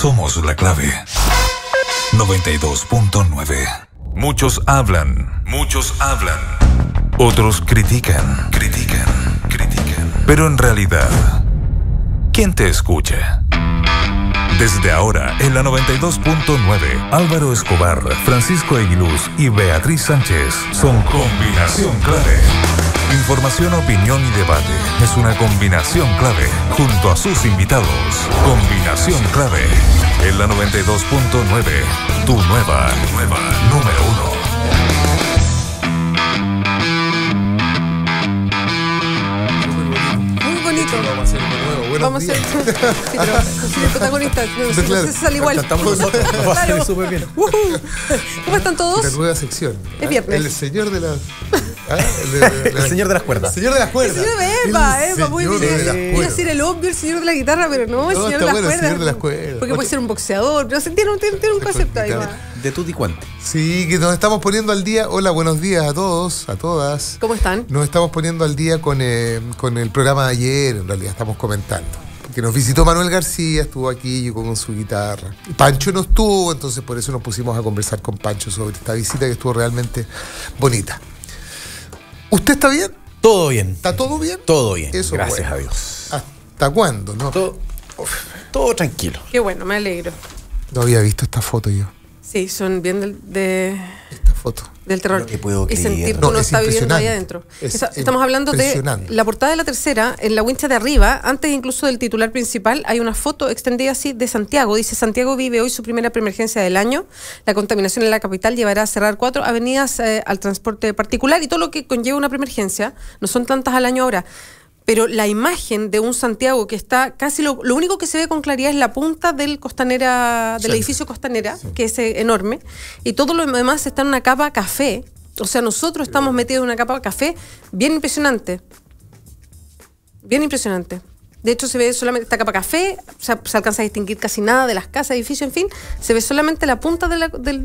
Somos la clave. 92.9. Muchos hablan. Otros critican. Pero en realidad, ¿quién te escucha? Desde ahora, en la 92.9, Álvaro Escobar, Francisco Aguiluz y Beatriz Sánchez son combinación clave. Información, opinión y debate es una combinación clave junto a sus invitados. Combinación clave en la 92.9, tu nueva número 1. Vamos a hacer pero soy el protagonista. No sé si sale igual. Cantamos nosotros. Nos va a salir súper bien. ¿Cómo están todos? La nueva sección. Es viernes. El señor de las... El señor de las cuerdas. Señor de las cuerdas. El señor de Eva, muy bien. Voy a decir el obvio, el señor de la guitarra, pero no, el señor de las cuerdas. El señor de las cuerdas. Porque puede ser un boxeador, pero tiene un concepto ahí más. De tutti quanti. Sí, que nos estamos poniendo al día. Hola, buenos días a todos, a todas. ¿Cómo están? Nos estamos poniendo al día con el programa de ayer, en realidad, estamos comentando. Que nos visitó Manuel García, estuvo aquí, llegó con su guitarra. Pancho no estuvo, entonces por eso nos pusimos a conversar con Pancho sobre esta visita que estuvo realmente bonita. ¿Usted está bien? Todo bien. ¿Está todo bien? Todo bien. Eso, gracias bueno. a Dios. ¿Hasta cuándo? No? Todo tranquilo. Qué bueno, me alegro. No había visto esta foto yo. Sí, son bien esta foto. Del terror. No te puedo y creer. sentir que uno está viviendo ahí adentro. Estamos hablando de la portada de La Tercera, en la wincha de arriba, antes incluso del titular principal, hay una foto extendida así de Santiago. Dice: Santiago vive hoy su primera preemergencia del año. La contaminación en la capital llevará a cerrar 4 avenidas al transporte particular y todo lo que conlleva una preemergencia. No son tantas al año ahora. Pero la imagen de un Santiago que está casi lo único que se ve con claridad es la punta del edificio Costanera, sí, que es enorme, y todo lo demás está en una capa café. O sea, nosotros estamos metidos en una capa café bien impresionante. Bien impresionante. De hecho, se ve solamente esta capa café, se alcanza a distinguir casi nada de las casas, edificios, en fin. Se ve solamente la punta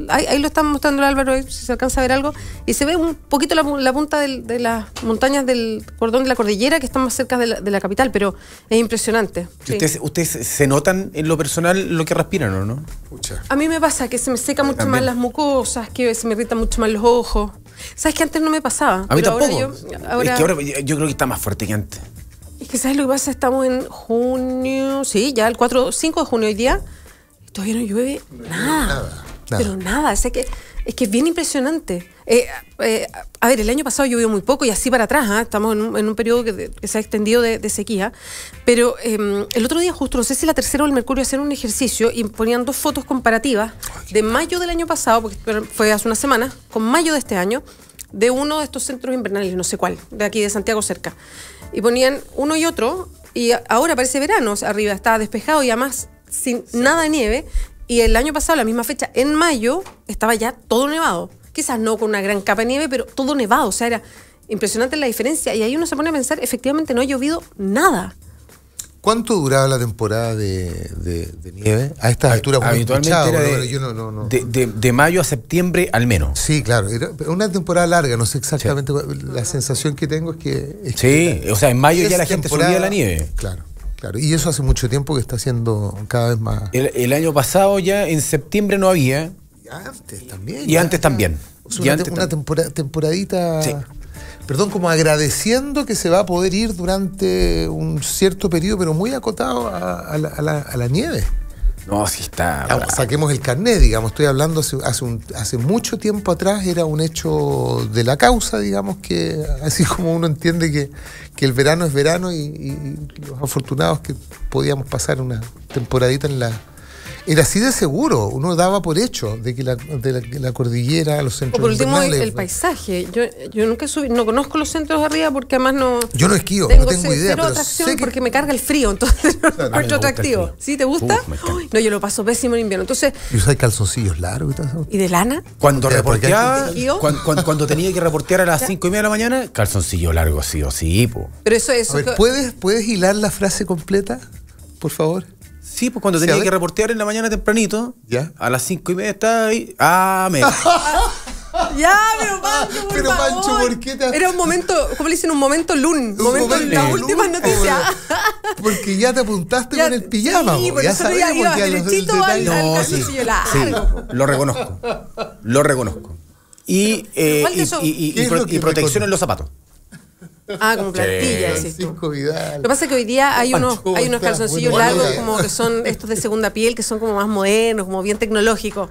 ahí lo estamos mostrando el Álvaro, si se alcanza a ver algo. Y se ve un poquito la punta de las montañas del cordón de la cordillera que están más cerca de la capital, pero es impresionante. Sí. ¿Ustedes se notan en lo personal lo que respiran o no? Pucha. A mí me pasa que se me seca mucho más las mucosas, que se me irritan mucho más los ojos. ¿Sabes que antes no me pasaba? A mí tampoco. Es que ahora yo creo que está más fuerte que antes. Es que ¿sabes lo que pasa? Estamos en junio, sí, ya el 5 de junio hoy día, y todavía no llueve nada. Pero nada, es que es bien impresionante. A ver, el año pasado llovió muy poco y así para atrás, estamos en un periodo que se ha extendido de sequía, pero el otro día justo, no sé si La Tercera o el Mercurio hacían un ejercicio y ponían 2 fotos comparativas de mayo del año pasado, porque fue hace una semana, con mayo de este año, de uno de estos centros invernales, no sé cuál, de aquí de Santiago cerca. Y ponían uno y otro, y ahora parece verano, o sea, arriba está despejado y además sin nada de nieve. Y el año pasado, la misma fecha, en mayo, estaba ya todo nevado. Quizás no con una gran capa de nieve, pero todo nevado. O sea, era impresionante la diferencia. Y ahí uno se pone a pensar, efectivamente no ha llovido nada. ¿Cuánto duraba la temporada de nieve? A estas alturas, habitualmente era de mayo a septiembre al menos. Sí, claro. Era una temporada larga, no sé exactamente. Sí. La sensación que tengo es que... o sea, en mayo ya la gente subía a la nieve. Claro. Y eso hace mucho tiempo que está siendo cada vez más... El año pasado ya en septiembre no había. Antes también. Y antes también. Una temporadita... Sí. Perdón, como agradeciendo que se va a poder ir durante un cierto periodo, pero muy acotado a la nieve. No, sí está. Saquemos el carnet, digamos. Estoy hablando hace mucho tiempo atrás, era un hecho de la causa, digamos, que así como uno entiende que el verano es verano y los afortunados que podíamos pasar una temporadita en la... Era así de seguro, uno daba por hecho de que la cordillera, los centros... O por último, el paisaje. Yo nunca subí, no conozco los centros de arriba porque además no... Yo no esquío, no tengo idea, pero atracción sé que... porque me carga el frío, entonces no encuentro atractivo. ¿Sí te gusta? No, yo lo paso pésimo en invierno, entonces... ¿Y usas calzoncillos largos? ¿Y de lana? Cuando reporteaba, cuando tenía que reportear a las 5:30 de la mañana, calzoncillo largo sí o sí, po. Pero eso es... A ver, ¿puedes hilar la frase completa, por favor? Sí, pues cuando tenía que reportear en la mañana tempranito, ¿ya? A las 5:30 estaba ahí. Ya, pero Pancho, por favor. Pancho, ¿por qué te... Era un momento, ¿cómo le dicen? Un momento lun. Un momento en las últimas noticias. Porque ya te apuntaste con el pijama. Sí, ya sabemos que derechito al calzoncillo largo. Sí, lo reconozco. Y protección en los zapatos. Como plantilla, decís tú. Francisco Vidal. Lo que pasa es que hoy día hay unos calzoncillos largos como que son estos de segunda piel, que son como más modernos, como bien tecnológicos.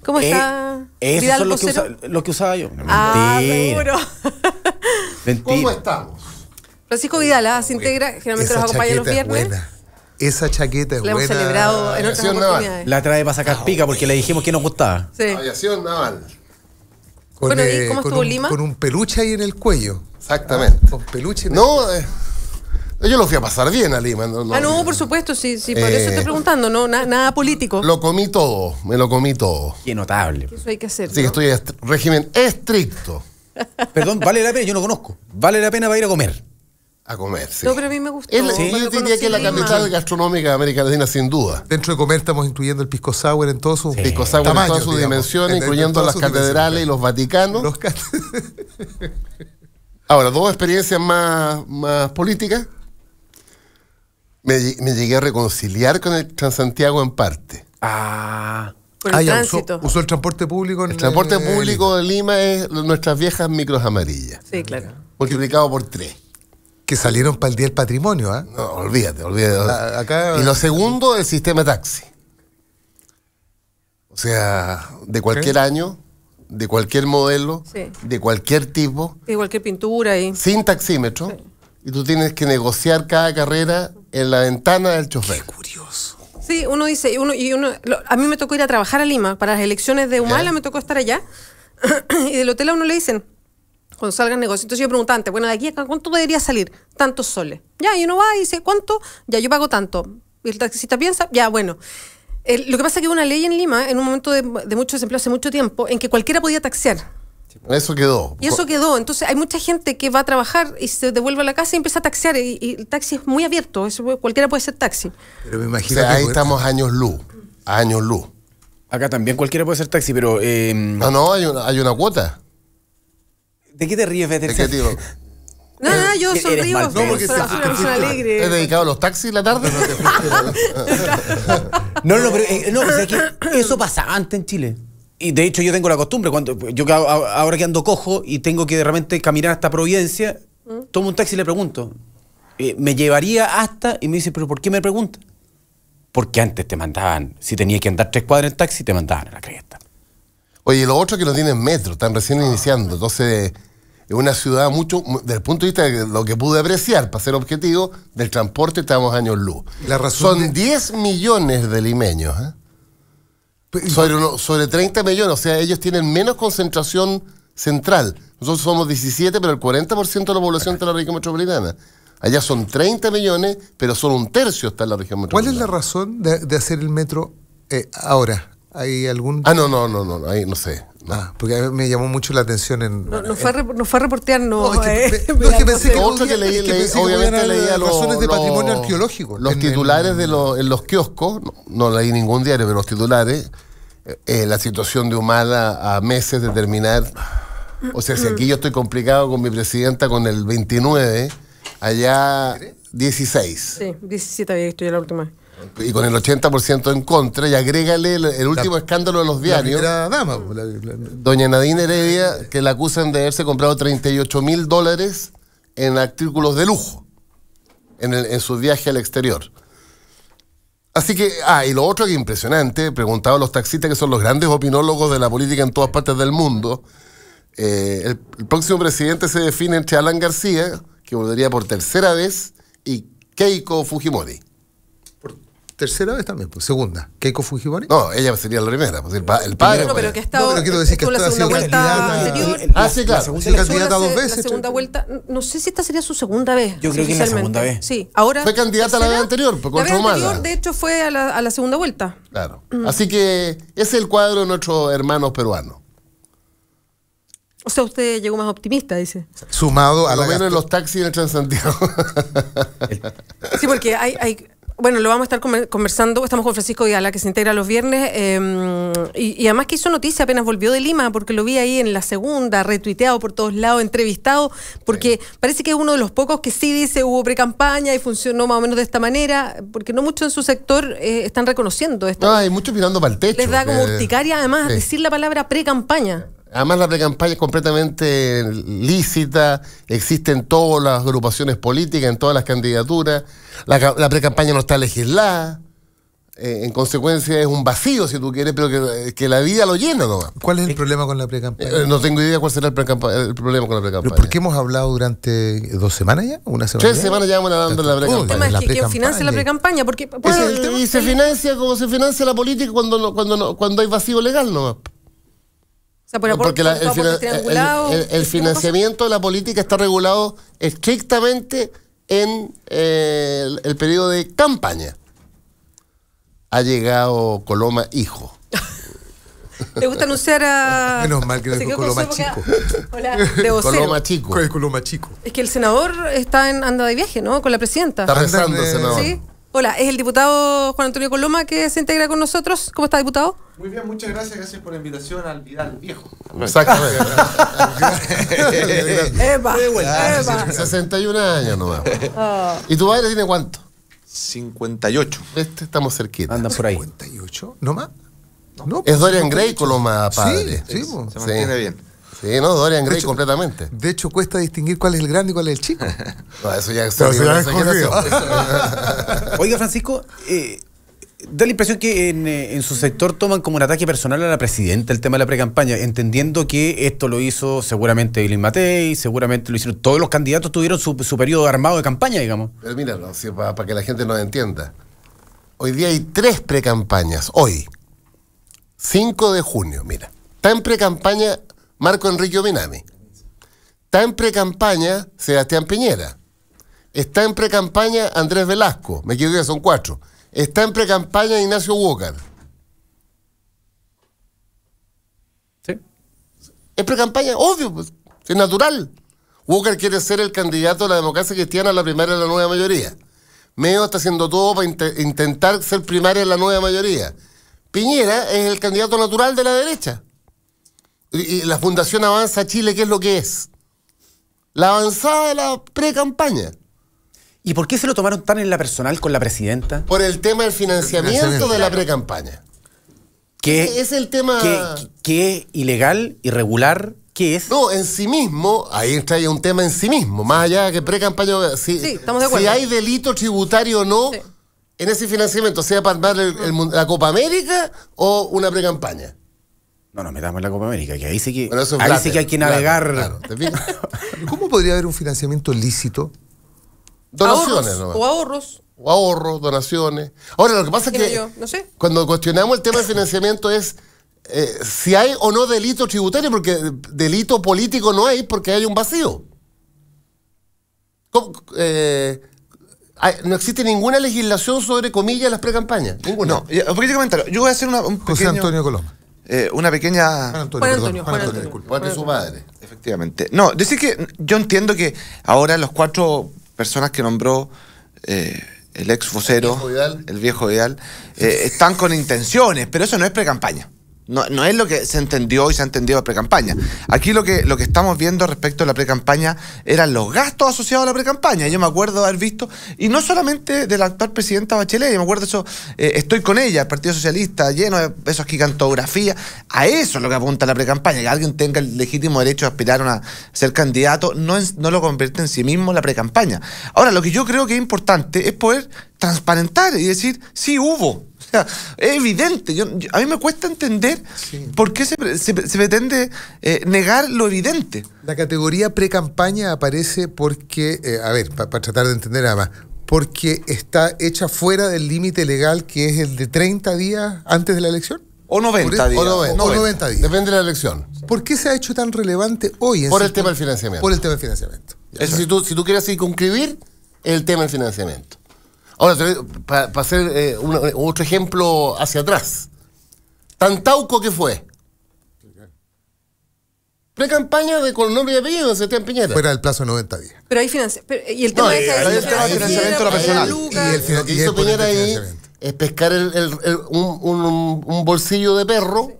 ¿Cómo está? Esos son los que usaba yo. Mentira. Mentira. ¿Cómo estamos? Francisco Vidal se integra, generalmente nos acompaña los viernes. Esa chaqueta es buena. La hemos celebrado en otras oportunidades. La trae para sacar pica porque le dijimos que nos gustaba. Sí. Aviación naval. Bueno, ¿y cómo estuvo Lima? Con un peluche ahí en el cuello. Exactamente. Con peluche en yo lo fui a pasar bien a Lima. No, por supuesto, sí, por eso estoy preguntando, no, nada político. Lo comí todo, me lo comí todo. Qué notable. Eso hay que hacer. Sí, que estoy en régimen estricto. Perdón, vale la pena, yo no conozco. Vale la pena para ir a comer. A comer, sí. No, pero a mí me gustó. Yo diría que es la capital gastronómica de América Latina, sin duda. Dentro de comer estamos incluyendo el pisco sour en todo su pisco sour en todas sus dimensiones, incluyendo las catedrales y los vaticanos. Ahora, dos experiencias más políticas. Me llegué a reconciliar con el Transantiago en parte. Por el tránsito. Usó el transporte público. El transporte público de Lima es nuestras viejas micros amarillas. Sí, claro. Multiplicado por 3. Que salieron para el Día del Patrimonio, ¿ah? No, olvídate. Acá... Y lo segundo, el sistema taxi. O sea, de cualquier año, de cualquier modelo, de cualquier tipo. De cualquier pintura. Sin taxímetro. Sí. Y tú tienes que negociar cada carrera en la ventana del chofer. Qué curioso. Sí, uno dice, a mí me tocó ir a trabajar a Lima. Para las elecciones de Humala me tocó estar allá. Y del hotel a uno le dicen, cuando salgan negocios. Entonces yo preguntaba antes, bueno, de aquí, ¿cuánto debería salir? Tantos soles. Ya, y uno va y dice, ¿cuánto? Ya, yo pago tanto. Y el taxista piensa, ya, bueno. Lo que pasa es que hubo una ley en Lima, en un momento de mucho desempleo hace mucho tiempo, en que cualquiera podía taxiar. Eso quedó. Y eso quedó. Entonces hay mucha gente que va a trabajar y se devuelve a la casa y empieza a taxiar. Y el taxi es muy abierto. Cualquiera puede ser taxi. Pero me imagino ahí estamos años luz. Acá también cualquiera puede ser taxi, pero... No, hay una cuota. ¿De qué te ríes, Betel? ¿De qué tipo? No, yo sonrío. No, porque soy una persona alegre. ¿Has dedicado a los taxis la tarde? No, pero es que eso pasaba antes en Chile. Y de hecho yo tengo la costumbre, ahora que ando cojo y tengo que de repente caminar hasta Providencia, tomo un taxi y le pregunto, ¿me llevaría hasta? Y me dice, ¿pero por qué me pregunta? Porque antes te mandaban, si tenías que andar 3 cuadras en taxi, te mandaban a la cresta. Oye, lo otro que no tienen metro, están recién iniciando, entonces es una ciudad mucho, desde el punto de vista de lo que pude apreciar, para ser objetivo, del transporte estamos años luz. Son 10 millones de limeños, sobre 30 millones, o sea, ellos tienen menos concentración central. Nosotros somos 17, pero el 40% de la población está en la región metropolitana. Allá son 30 millones, pero solo 1/3 está en la región metropolitana. ¿Cuál es la razón de hacer el metro ahora? ¿Hay algún...? No, ahí no sé. No. Porque a mí me llamó mucho la atención No fue a reportearnos. No, es que pensé que otro que leí, obviamente leía razones de patrimonio arqueológico. Los titulares en los kioscos, no leí ningún diario, pero los titulares, la situación de Humala a meses de terminar. O sea, si aquí yo estoy complicado con mi presidenta con el 29, allá 16. Sí, 17 había visto ya la última vez. Y con el 80% en contra, y agrégale el último escándalo de los diarios. La dama, doña Nadine Heredia, que la acusan de haberse comprado $38,000 en artículos de lujo en su viaje al exterior. Así que, y lo otro que es impresionante, preguntaba a los taxistas, que son los grandes opinólogos de la política en todas partes del mundo, el próximo presidente se define entre Alan García, que volvería por tercera vez, y Keiko Fujimori. Tercera vez también, pues segunda. ¿Keiko Fujimori? No, ella sería la primera, pues el padre. No, pero que ha estado pero quiero decir que la segunda vuelta anterior. Sí, claro. Sí, candidata 2 veces. La segunda vuelta, no sé si esta sería su segunda vez. Yo creo que es la segunda vez. Sí, ahora. Fue candidata la vez anterior, por contra Humala. La vez anterior, de hecho, fue a la segunda vuelta. Claro. Así que ese es el cuadro de nuestros hermanos peruanos. O sea, usted llegó más optimista, dice. Sumado a lo menos en los taxis en el Transantiago. Sí, porque hay Bueno, lo vamos a estar conversando. Estamos con Francisco Vidal, que se integra los viernes. Y además que hizo noticia, apenas volvió de Lima, porque lo vi ahí en La Segunda, retuiteado por todos lados, entrevistado, porque parece que es uno de los pocos que sí dice hubo pre-campaña y funcionó más o menos de esta manera, porque no muchos en su sector están reconociendo esto. No, hay muchos mirando para el techo. Les da como urticaria, además, decir la palabra pre-campaña. Además, la pre-campaña es completamente lícita, existen todas las agrupaciones políticas, en todas las candidaturas. La pre-campaña no está legislada. En consecuencia, es un vacío, si tú quieres, pero que la vida lo llena nomás. ¿Cuál es el problema con la pre-campaña? No tengo idea cuál será el problema con la pre-campaña. ¿Pero por qué hemos hablado durante 2 semanas ya? ¿Una semana? 3 semanas llevamos hablando de la pre-campaña. El tema es que ¿quién financia la pre-campaña? Porque, y se financia como se financia la política cuando hay vacío legal nomás. O sea, porque el financiamiento de la política está regulado estrictamente en el periodo de campaña. Ha llegado Coloma hijo. ¿Le gusta anunciar a...? Menos mal que no es Coloma chico. Hola, de vocero. Coloma chico. ¿Cuál es Coloma chico? Es que el senador anda de viaje, ¿no? Con la presidenta. Está rezando, senador. ¿Sí? Hola, es el diputado Juan Antonio Coloma que se integra con nosotros. ¿Cómo está, diputado? Muy bien, muchas gracias. Gracias por la invitación al Vidal viejo. Exactamente. ¡Eva! 61 años nomás. ¿Y tu padre tiene cuánto? 58. Estamos cerquita. Andan por ahí. 58, ¿no más? No, Es Dorian Gray Coloma padre. Sí, Se mantiene bien. Sí, no, Dorian Gray completamente. De hecho, cuesta distinguir cuál es el grande y cuál es el chico. No, eso ya es Oiga, Francisco, da la impresión que en su sector toman como un ataque personal a la presidenta el tema de la precampaña, entendiendo que esto lo hizo seguramente Eileen Matei, seguramente lo hicieron todos los candidatos, tuvieron su periodo armado de campaña, digamos. Pero míralo, para que la gente nos entienda. Hoy día hay 3 precampañas. Hoy, 5 de junio, mira. Está en precampaña Marco Enrique Ominami. Está en precampaña Sebastián Piñera. Está en precampaña Andrés Velasco. Me equivoqué, son 4. Está en precampaña Ignacio Walker. Sí. Es precampaña, obvio, pues, es natural. Walker quiere ser el candidato de la democracia cristiana a la primaria de la nueva mayoría. Meo está haciendo todo para intentar ser primaria en la nueva mayoría. Piñera es el candidato natural de la derecha. Y la Fundación Avanza Chile, ¿qué es lo que es? La avanzada de la pre-campaña. ¿Y por qué se lo tomaron tan en la personal con la presidenta? Por el tema del financiamiento de la pre-campaña. ¿Qué es el tema? ¿Qué es ilegal, irregular? ¿Qué es? No, en sí mismo, ahí está un tema en sí mismo, más allá de que pre-campaña. Sí, estamos de acuerdo. Si hay delito tributario o no en ese financiamiento, sea para armar la Copa América o una pre-campaña. No, metamos en la Copa América, que ahí sí que, bueno, sí que hay que navegar. Claro, ¿Cómo podría haber un financiamiento lícito? Donaciones, o ahorros. O ahorros, donaciones. Ahora, lo que pasa es que no sé. Cuando cuestionamos el tema del financiamiento es si hay o no delito tributario, porque delito político no hay porque hay un vacío. No existe ninguna legislación sobre, comillas, las precampañas. Ninguna. No, un pequeño comentario. Yo voy a hacer un pequeño... José Antonio Coloma. Una pequeña... Juan Antonio, Juan su padre. Efectivamente. No, decir que yo entiendo que ahora los 4 personas que nombró el ex vocero, el viejo Vidal, están con intenciones, pero eso no es pre-campaña. No es lo que se entendió y se ha entendido la pre-campaña. Aquí lo que estamos viendo respecto a la pre-campaña eran los gastos asociados a la pre-campaña. Yo me acuerdo de haber visto, y no solamente de la actual presidenta Bachelet, yo me acuerdo de eso, estoy con ella, el Partido Socialista, lleno de esas gigantografías. A eso es lo que apunta la pre-campaña, que alguien tenga el legítimo derecho a aspirar a ser candidato, no lo convierte en sí mismo la pre-campaña. Ahora, lo que yo creo que es importante es poder transparentar y decir, sí hubo. O sea, es evidente. A mí me cuesta entender por qué se pretende negar lo evidente. La categoría pre-campaña aparece porque, para tratar de entender nada más, porque está hecha fuera del límite legal que es el de 30 días antes de la elección. O 90 días. O 90 días. Depende de la elección. ¿Por qué se ha hecho tan relevante hoy? Por el tema del financiamiento. Por el tema del financiamiento. Si tú quieres circunscribir, el tema del financiamiento. Ahora, para hacer otro ejemplo hacia atrás. Tantauco, ¿qué fue? Pre-campaña con nombre y apellido, Sebastián Piñera. Fuera del plazo de 90 días. Pero hay y el tema es el financiamiento de la personal. Lo que hizo Piñera ahí es pescar un bolsillo de perro.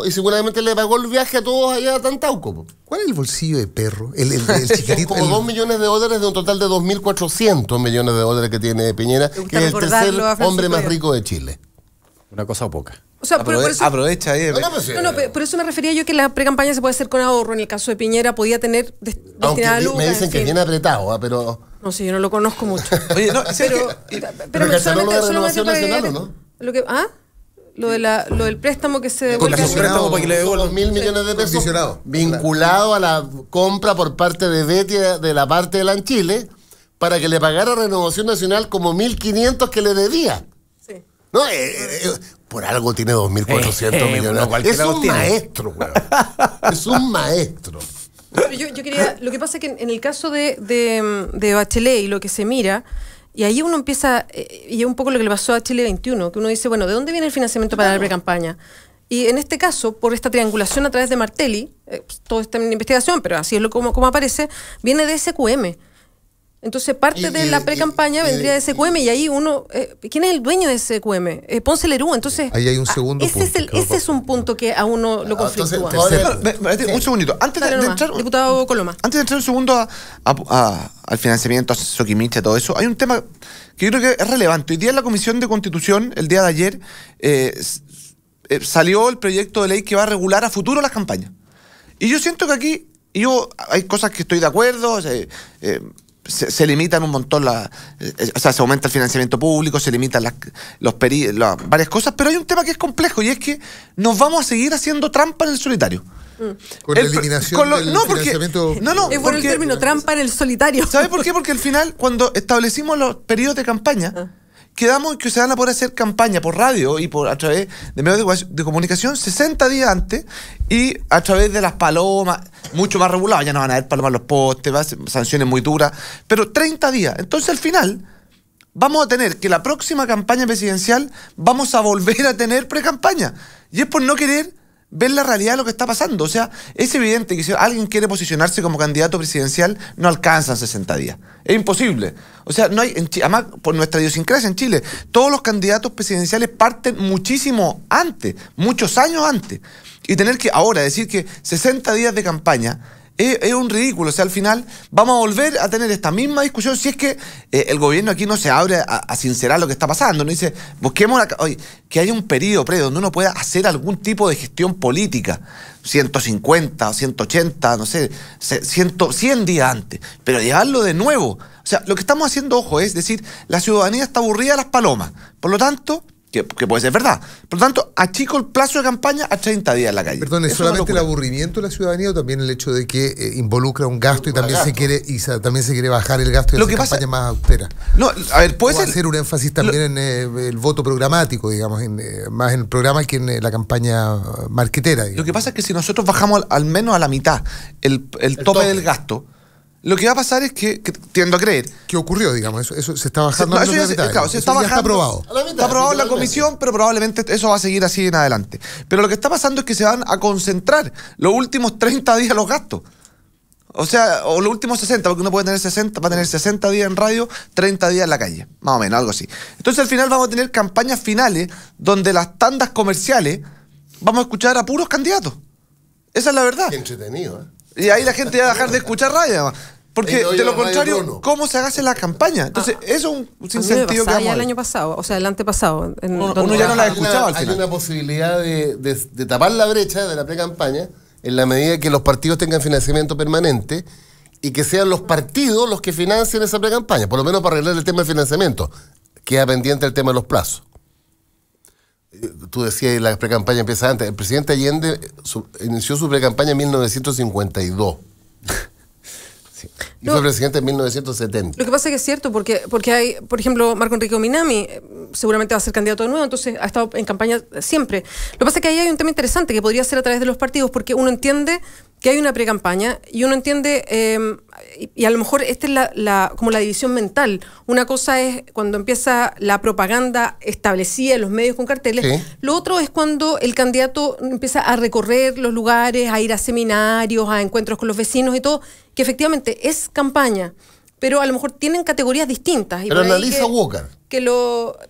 Y seguramente le pagó el viaje a todos allá a Tantauco. ¿Cuál es el bolsillo de perro? El chiquitito. Como $2 millones de un total de 2.400 millones de dólares que tiene Piñera, que es el tercer hombre más rico de Chile. Una cosa o poca. O sea, aprovecha ahí. Por eso me refería yo que la pre-campaña se puede hacer con ahorro. En el caso de Piñera podía tener destinada a Lucas. Me dicen que es bien apretado, pero... No sé, yo no lo conozco mucho. Oye, no, pero me solamente, lo de Renovación Nacional, ¿o no? Lo del préstamo que se devuelve. Préstamo para que le devuelvan 2.000 millones de pesos vinculado a la compra por parte de Betty de la parte de Lanchile para que le pagara Renovación Nacional como 1.500 que le debía. Sí. No, por algo tiene 2.400 millones. Es un maestro, weón. Es un maestro. Pero yo quería, lo que pasa es que en el caso de Bachelet y lo que se mira, y ahí uno empieza, y es un poco lo que le pasó a Chile 21, que uno dice, bueno, ¿de dónde viene el financiamiento para la pre-campaña? Y en este caso, por esta triangulación a través de Martelli, todo está en investigación, pero así es como aparece, viene de SQM. Entonces parte de la pre-campaña vendría de SQM y ahí uno... ¿quién es el dueño de SQM? Ponce Lerú. Entonces, ahí hay un segundo punto. Ese es un punto que a uno lo conflictúa. Un segundito. Antes de entrar, diputado Coloma. Antes de entrar un segundo al financiamiento, a Soquimiche, todo eso, hay un tema que yo creo que es relevante. Hoy día en la Comisión de Constitución, el día de ayer, salió el proyecto de ley que va a regular a futuro las campañas. Y yo siento que aquí, hay cosas que estoy de acuerdo, se limitan un montón se aumenta el financiamiento público, se limitan varias cosas, pero hay un tema que es complejo y es que nos vamos a seguir haciendo trampa en el solitario. Con la eliminación del financiamiento. Es bueno el término trampa en el solitario. ¿Sabes por qué? Porque al final, cuando establecimos los periodos de campaña, quedamos que se van a poder hacer campaña por radio y a través de medios de comunicación 60 días antes y a través de las palomas, mucho más regulado, ya no van a haber palomas en los postes, sanciones muy duras, pero 30 días. Entonces al final vamos a tener que la próxima campaña presidencial vamos a volver a tener pre-campaña. Y es por no querer ver la realidad de lo que está pasando. O sea, es evidente que si alguien quiere posicionarse como candidato presidencial, no alcanzan 60 días. Es imposible. O sea, no hay, además, por nuestra idiosincrasia en Chile, todos los candidatos presidenciales parten muchísimo antes, muchos años antes. Y tener que ahora decir que 60 días de campaña es un ridículo. O sea, al final vamos a volver a tener esta misma discusión si es que el gobierno aquí no se abre a sincerar lo que está pasando. No dice, busquemos que haya un periodo previo donde uno pueda hacer algún tipo de gestión política. 150 o 180, no sé, 100 días antes. Pero llevarlo de nuevo. O sea, lo que estamos haciendo, ojo, es decir, la ciudadanía está aburrida de las palomas. Por lo tanto... Que puede ser verdad. Por lo tanto, achico el plazo de campaña a 30 días en la calle. Perdón, ¿es solamente el aburrimiento de la ciudadanía o también el hecho de que involucra un gasto y también se quiere bajar el gasto y hacer campaña más austera? No, a ver, puede ser... hacer un énfasis también en el voto programático, digamos, más en el programa que en la campaña marquetera. Digamos. Lo que pasa es que si nosotros bajamos al menos a la mitad el tope del gasto, lo que va a pasar es que tiendo a creer. ¿Qué ocurrió, digamos? Eso se está bajando. Eso ya está aprobado. Está aprobado en la comisión, pero probablemente eso va a seguir así en adelante. Pero lo que está pasando es que se van a concentrar los últimos 30 días los gastos. O sea, o los últimos 60, porque uno puede tener 60, va a tener 60 días en radio, 30 días en la calle. Más o menos, algo así. Entonces al final vamos a tener campañas finales donde las tandas comerciales vamos a escuchar a puros candidatos. Esa es la verdad. Qué entretenido, ¿eh? Y ahí la gente va a dejar de escuchar radio. Porque de lo contrario, ¿cómo se hace la campaña? Entonces, eso es un sinsentido que vamos ya el año pasado, o sea, el antepasado. Uno ya no la ha escuchado al final. Hay una posibilidad de tapar la brecha de la pre-campaña en la medida que los partidos tengan financiamiento permanente y que sean los partidos los que financien esa pre-campaña, por lo menos para arreglar el tema del financiamiento. Queda pendiente el tema de los plazos. Tú decías, la pre-campaña empieza antes. El presidente Allende inició su pre-campaña en 1952. Y fue presidente en 1970. Lo que pasa es que es cierto, porque hay, por ejemplo, Marco Enrique Ominami seguramente va a ser candidato de nuevo, entonces ha estado en campaña siempre. Lo que pasa es que ahí hay un tema interesante que podría ser a través de los partidos, porque uno entiende que hay una pre-campaña y uno entiende y a lo mejor esta es como la división mental. Una cosa es cuando empieza la propaganda establecida en los medios con carteles. Sí. Lo otro es cuando el candidato empieza a recorrer los lugares, a ir a seminarios, a encuentros con los vecinos y todo, que efectivamente es campaña, pero a lo mejor tienen categorías distintas. Pero analiza Walker.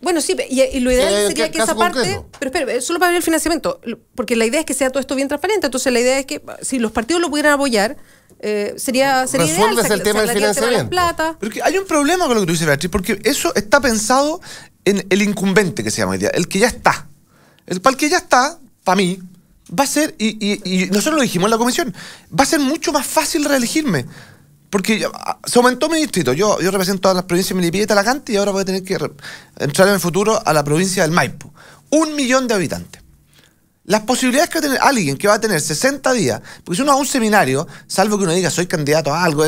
Bueno, sí, y lo ideal sería que esa parte... Concreto. Pero espera, solo para ver el financiamiento, porque la idea es que sea todo esto bien transparente. Entonces la idea es que si los partidos lo pudieran apoyar, sería resuelves ideal. El tema del financiamiento. Plata. Pero hay un problema con lo que tú dices, Beatriz, porque eso está pensado en el incumbente, que se llama hoy día, el que ya está. Para el que ya está, para mí, va a ser, y nosotros lo dijimos en la comisión, va a ser mucho más fácil reelegirme. Porque se aumentó mi distrito. Yo represento a las provincias de Melipilla y Talagante y ahora voy a tener que entrar en el futuro a la provincia del Maipo. 1 millón de habitantes. Las posibilidades que va a tener alguien que va a tener 60 días, porque si uno va a un seminario, salvo que uno diga soy candidato a algo,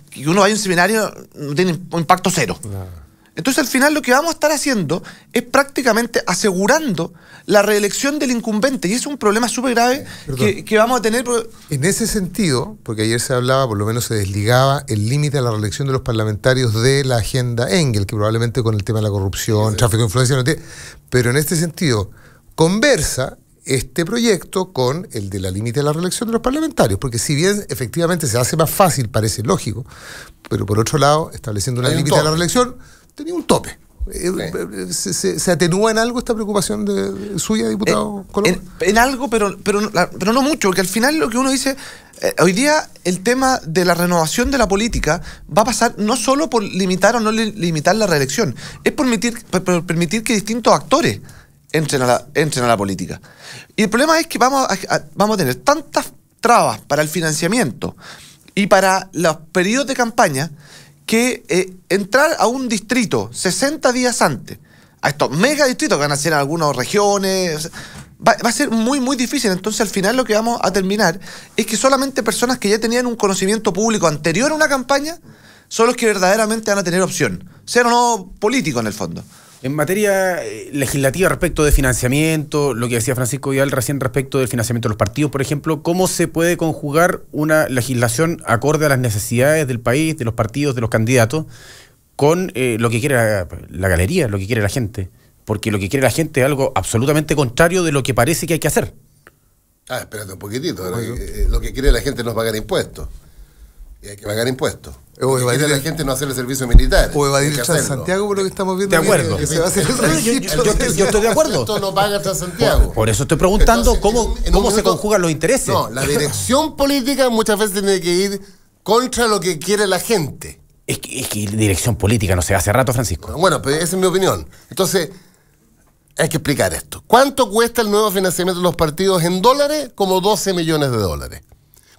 que uno vaya a un seminario, no tiene impacto cero. No. Entonces al final lo que vamos a estar haciendo es prácticamente asegurando la reelección del incumbente y es un problema súper grave que vamos a tener. En ese sentido, porque ayer se hablaba, por lo menos se desligaba el límite a la reelección de los parlamentarios de la agenda Engel, que probablemente con el tema de la corrupción, tráfico de influencia no tiene, pero en este sentido conversa este proyecto con el de la límite a la reelección de los parlamentarios, porque si bien efectivamente se hace más fácil, parece lógico, pero por otro lado, estableciendo una límite a la reelección, tenía un tope. ¿Se atenúa en algo esta preocupación suya, diputado Coloma? En algo, pero no mucho, porque al final lo que uno dice, hoy día el tema de la renovación de la política va a pasar no solo por limitar o no limitar la reelección, es por permitir que distintos actores entren a la política. Y el problema es que vamos a tener tantas trabas para el financiamiento y para los periodos de campaña que entrar a un distrito 60 días antes, a estos mega distritos que van a ser en algunas regiones, va a ser muy, muy difícil. Entonces al final lo que vamos a terminar es que solamente personas que ya tenían un conocimiento público anterior a una campaña son los que verdaderamente van a tener opción, ser o no político en el fondo. En materia legislativa respecto de financiamiento, lo que decía Francisco Vidal recién respecto del financiamiento de los partidos, por ejemplo, ¿cómo se puede conjugar una legislación acorde a las necesidades del país, de los partidos, de los candidatos, con lo que quiere la galería, lo que quiere la gente? Porque lo que quiere la gente es algo absolutamente contrario de lo que parece que hay que hacer. Espérate un poquitito. Lo que quiere la gente no es pagar impuestos. Y hay que pagar impuestos. O evadir a la gente no hacer el servicio militar. O evadir el Transantiago, por lo que estamos viendo. De acuerdo. Que se va a hacer yo estoy de acuerdo. Esto no paga Transantiago. Por eso estoy preguntando cómo se conjugan los intereses. No, la dirección política muchas veces tiene que ir contra lo que quiere la gente. Es que dirección política no se hace rato, Francisco. Bueno, pero esa es mi opinión. Entonces, hay que explicar esto. ¿Cuánto cuesta el nuevo financiamiento de los partidos en dólares? Como 12 millones de dólares.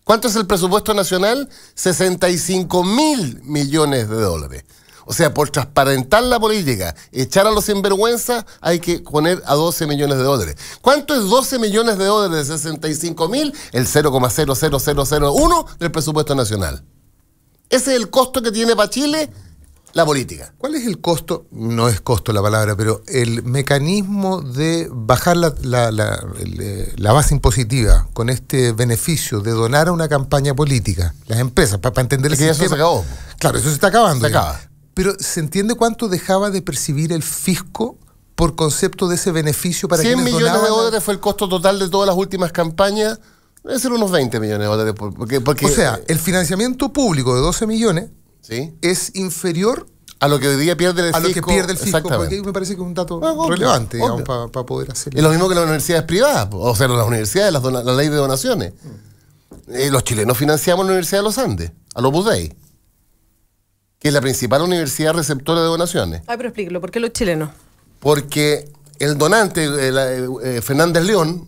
¿Cuánto es el presupuesto nacional? 65.000 millones de dólares. O sea, por transparentar la política, echar a los sinvergüenzas, hay que poner a 12 millones de dólares. ¿Cuánto es 12 millones de dólares de 65.000? El 0,00001 del presupuesto nacional. Ese es el costo que tiene para Chile la política. ¿Cuál es el costo? No es costo la palabra, pero el mecanismo de bajar la base impositiva con este beneficio de donar a una campaña política, las empresas, para entender el sistema. Eso se acabó. Claro, eso se está acabando. Se acaba. Pero ¿se entiende cuánto dejaba de percibir el fisco por concepto de ese beneficio para 100 millones de dólares fue el costo total de todas las últimas campañas. Debe ser unos 20 millones de dólares. Porque, o sea, el financiamiento público de 12 millones... ¿sí? Es inferior a lo que hoy día pierde el fisco. A lo que pierde el fisco, porque me parece que es un dato relevante, digamos, para poder hacerlo. Es lo mismo que las universidades privadas, o sea, las universidades, la ley de donaciones. Los chilenos financiamos la Universidad de los Andes, a los Opus Dei, que es la principal universidad receptora de donaciones. Pero explíquelo, ¿por qué los chilenos? Porque el donante, Fernández León,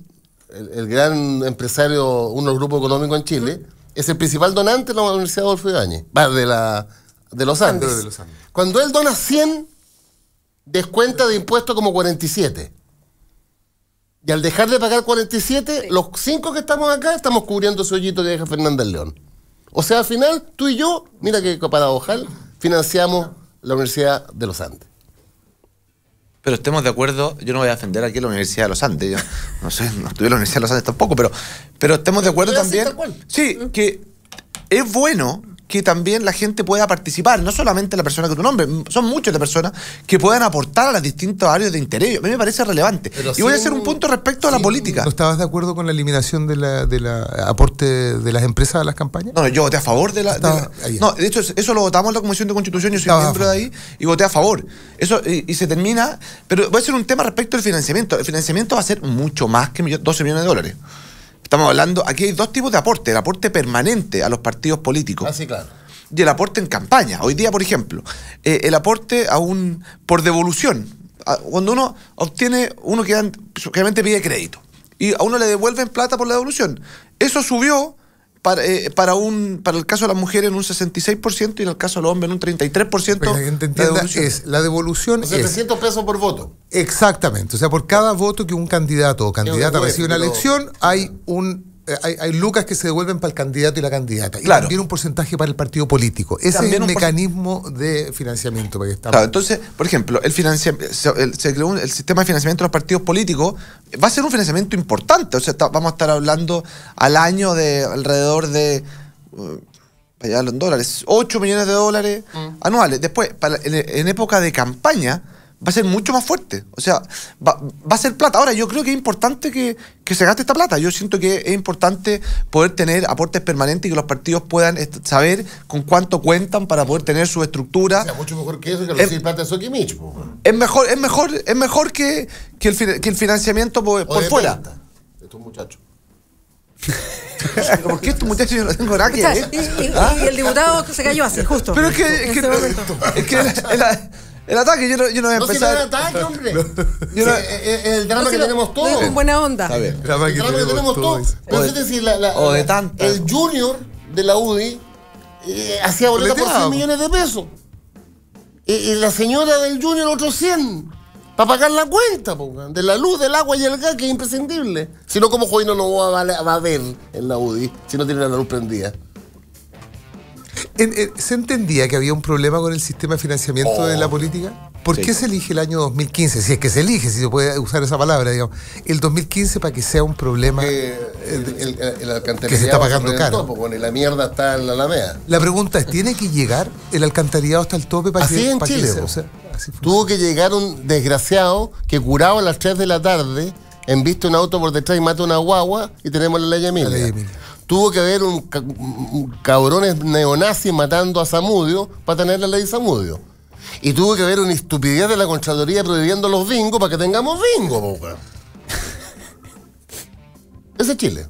el gran empresario, uno de los grupos económicos en Chile, es el principal donante de la Universidad Adolfo Ibáñez, de los Andes. Cuando él dona 100, descuenta de impuestos como 47. Y al dejar de pagar 47, los 5 que estamos acá estamos cubriendo ese hoyito que deja Fernández León. O sea, al final, tú y yo, mira que paradojal, financiamos la Universidad de los Andes. Pero estemos de acuerdo, yo no voy a defender aquí la Universidad de los Andes, yo no estudié en la Universidad de los Andes tampoco, pero estemos de acuerdo también, sí, que es bueno que también la gente pueda participar, no solamente la persona que tú nombres, son muchas las personas que puedan aportar a las distintas áreas de interés. A mí me parece relevante. Y voy a hacer un punto respecto a la política. ¿No estabas de acuerdo con la eliminación de la aporte de las empresas a las campañas? No, yo voté a favor de la... No, de hecho, eso lo votamos en la Comisión de Constitución, yo soy miembro de ahí, y voté a favor. Eso, y se termina... Pero voy a hacer un tema respecto al financiamiento. El financiamiento va a ser mucho más que 12 millones de dólares. Estamos hablando, aquí hay dos tipos de aporte, el aporte permanente a los partidos políticos. Sí, claro. Y el aporte en campaña. Hoy día, por ejemplo, el aporte por devolución. Cuando uno obtiene, uno generalmente pide crédito y a uno le devuelven plata por la devolución. Eso subió para el caso de las mujeres en un 66% y en el caso de los hombres en un 33%. Para que la gente entienda, la devolución es 700 pesos por voto. Exactamente. O sea, por cada voto que un candidato o candidata recibe en una elección, hay lucas que se devuelven para el candidato y la candidata. Y también un porcentaje para el partido político. Ese es el mecanismo de financiamiento. Para que estamos. Claro, entonces, por ejemplo, se creó el sistema de financiamiento de los partidos políticos. Va a ser un financiamiento importante. O sea, vamos a estar hablando al año de alrededor de, para llevarlo en dólares, 8 millones de dólares anuales. Después, en época de campaña, va a ser mucho más fuerte. O sea, va a ser plata. Ahora, yo creo que es importante que se gaste esta plata. Yo siento que es importante poder tener aportes permanentes y que los partidos puedan saber con cuánto cuentan para poder tener su estructura. O sea, mucho mejor que eso que recibir plata de Soquimich. Es mejor que el financiamiento por fuera. De estos muchachos. ¿Por qué estos muchachos yo no tengo nada que ver? Y el diputado se cayó así, justo. Pero es que el ataque, yo no voy a empezar. No, el ataque, hombre. El drama que tenemos todos. Con buena onda. Está bien. El drama que tenemos todos. Pero es decir, el junior de la UDI hacía boleta por 100 millones de pesos. Y la señora del junior otros 100. Para pagar la cuenta, de la luz, del agua y el gas, que es imprescindible. Si no, ¿cómo Joy no lo va a ver en la UDI si no tiene la luz prendida? ¿Se entendía que había un problema con el sistema de financiamiento de la política? ¿Por qué se elige el año 2015? Si es que se elige, si se puede usar esa palabra, digamos. El 2015 para que sea un problema el alcantarillado que se está pagando caro. Y la mierda está en la Alameda. La pregunta es, ¿tiene que llegar el alcantarillado hasta el tope para así en Chile, tuvo que llegar un desgraciado que curaba a las 3 de la tarde, embiste un auto por detrás y mata una guagua y tenemos la ley Emilia. Tuvo que haber un cabrones neonazis matando a Zamudio para tener la ley Zamudio. Y tuvo que haber una estupidez de la Contraloría prohibiendo los bingos para que tengamos bingo, Ese es Chile.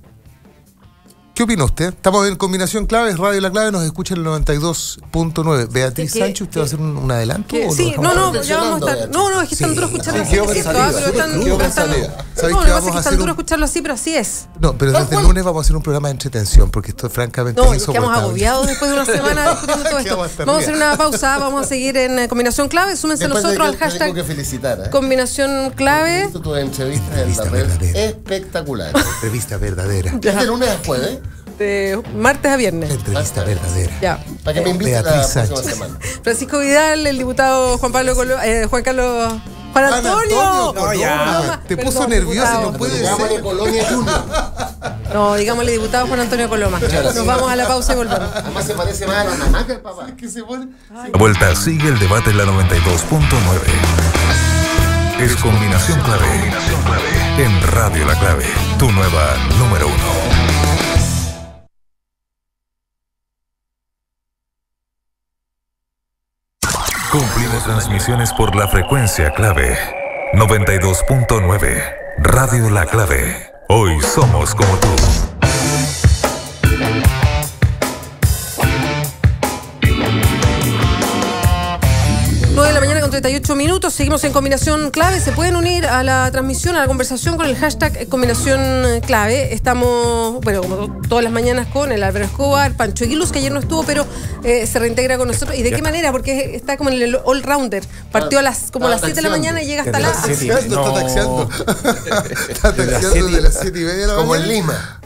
¿Qué opina usted? Estamos en Combinación Clave, es Radio La Clave, nos escucha el 92.9. Beatriz Sánchez, ¿usted va a hacer un adelanto? Sí, ya vamos a estar. No, es que están duros escucharlo así. Están duros escucharlo así, pero así es. No, pero desde el lunes vamos a hacer un programa de entretención, porque esto es francamente insoportable. Quedamos agobiados después de una semana discutiendo todo esto. Vamos a hacer una pausa, vamos a seguir en Combinación Clave. Súmense nosotros al hashtag tengo que felicitar, Combinación Clave. Tu entrevista en la red espectacular. Entrevista verdadera. Este lunes después, de martes a viernes. Entrevista verdadera. Ya. Para que me invite la próxima semana. Francisco Vidal, el diputado Juan Antonio. No, ya. Te puso nervioso, no puede ser. Colonia Junior. No, digámosle diputado Juan Antonio Coloma. Nos vamos a la pausa y volvemos. Además se parece más a la mamá que el papá. ¿Qué se pone? A vuelta sigue el debate en la 92.9. Es Combinación Clave. En Radio La Clave, tu nueva número 1. Cumplimos transmisiones por la frecuencia clave 92.9 Radio La Clave. Hoy somos como tú. 9 de la mañana con 38 minutos. Seguimos en Combinación Clave. Se pueden unir a la transmisión, a la conversación con el hashtag Combinación Clave. Estamos, bueno, como todas las mañanas con el Álvaro Escobar, Pancho Aguiluz, que ayer no estuvo, pero se reintegra con nosotros. ¿Y de qué manera? Porque está como en el all-rounder. Partió a las 7 de la mañana y llega hasta las... Está taxiando. Está taxiando de las 7:30 de la mañana. Como en Lima.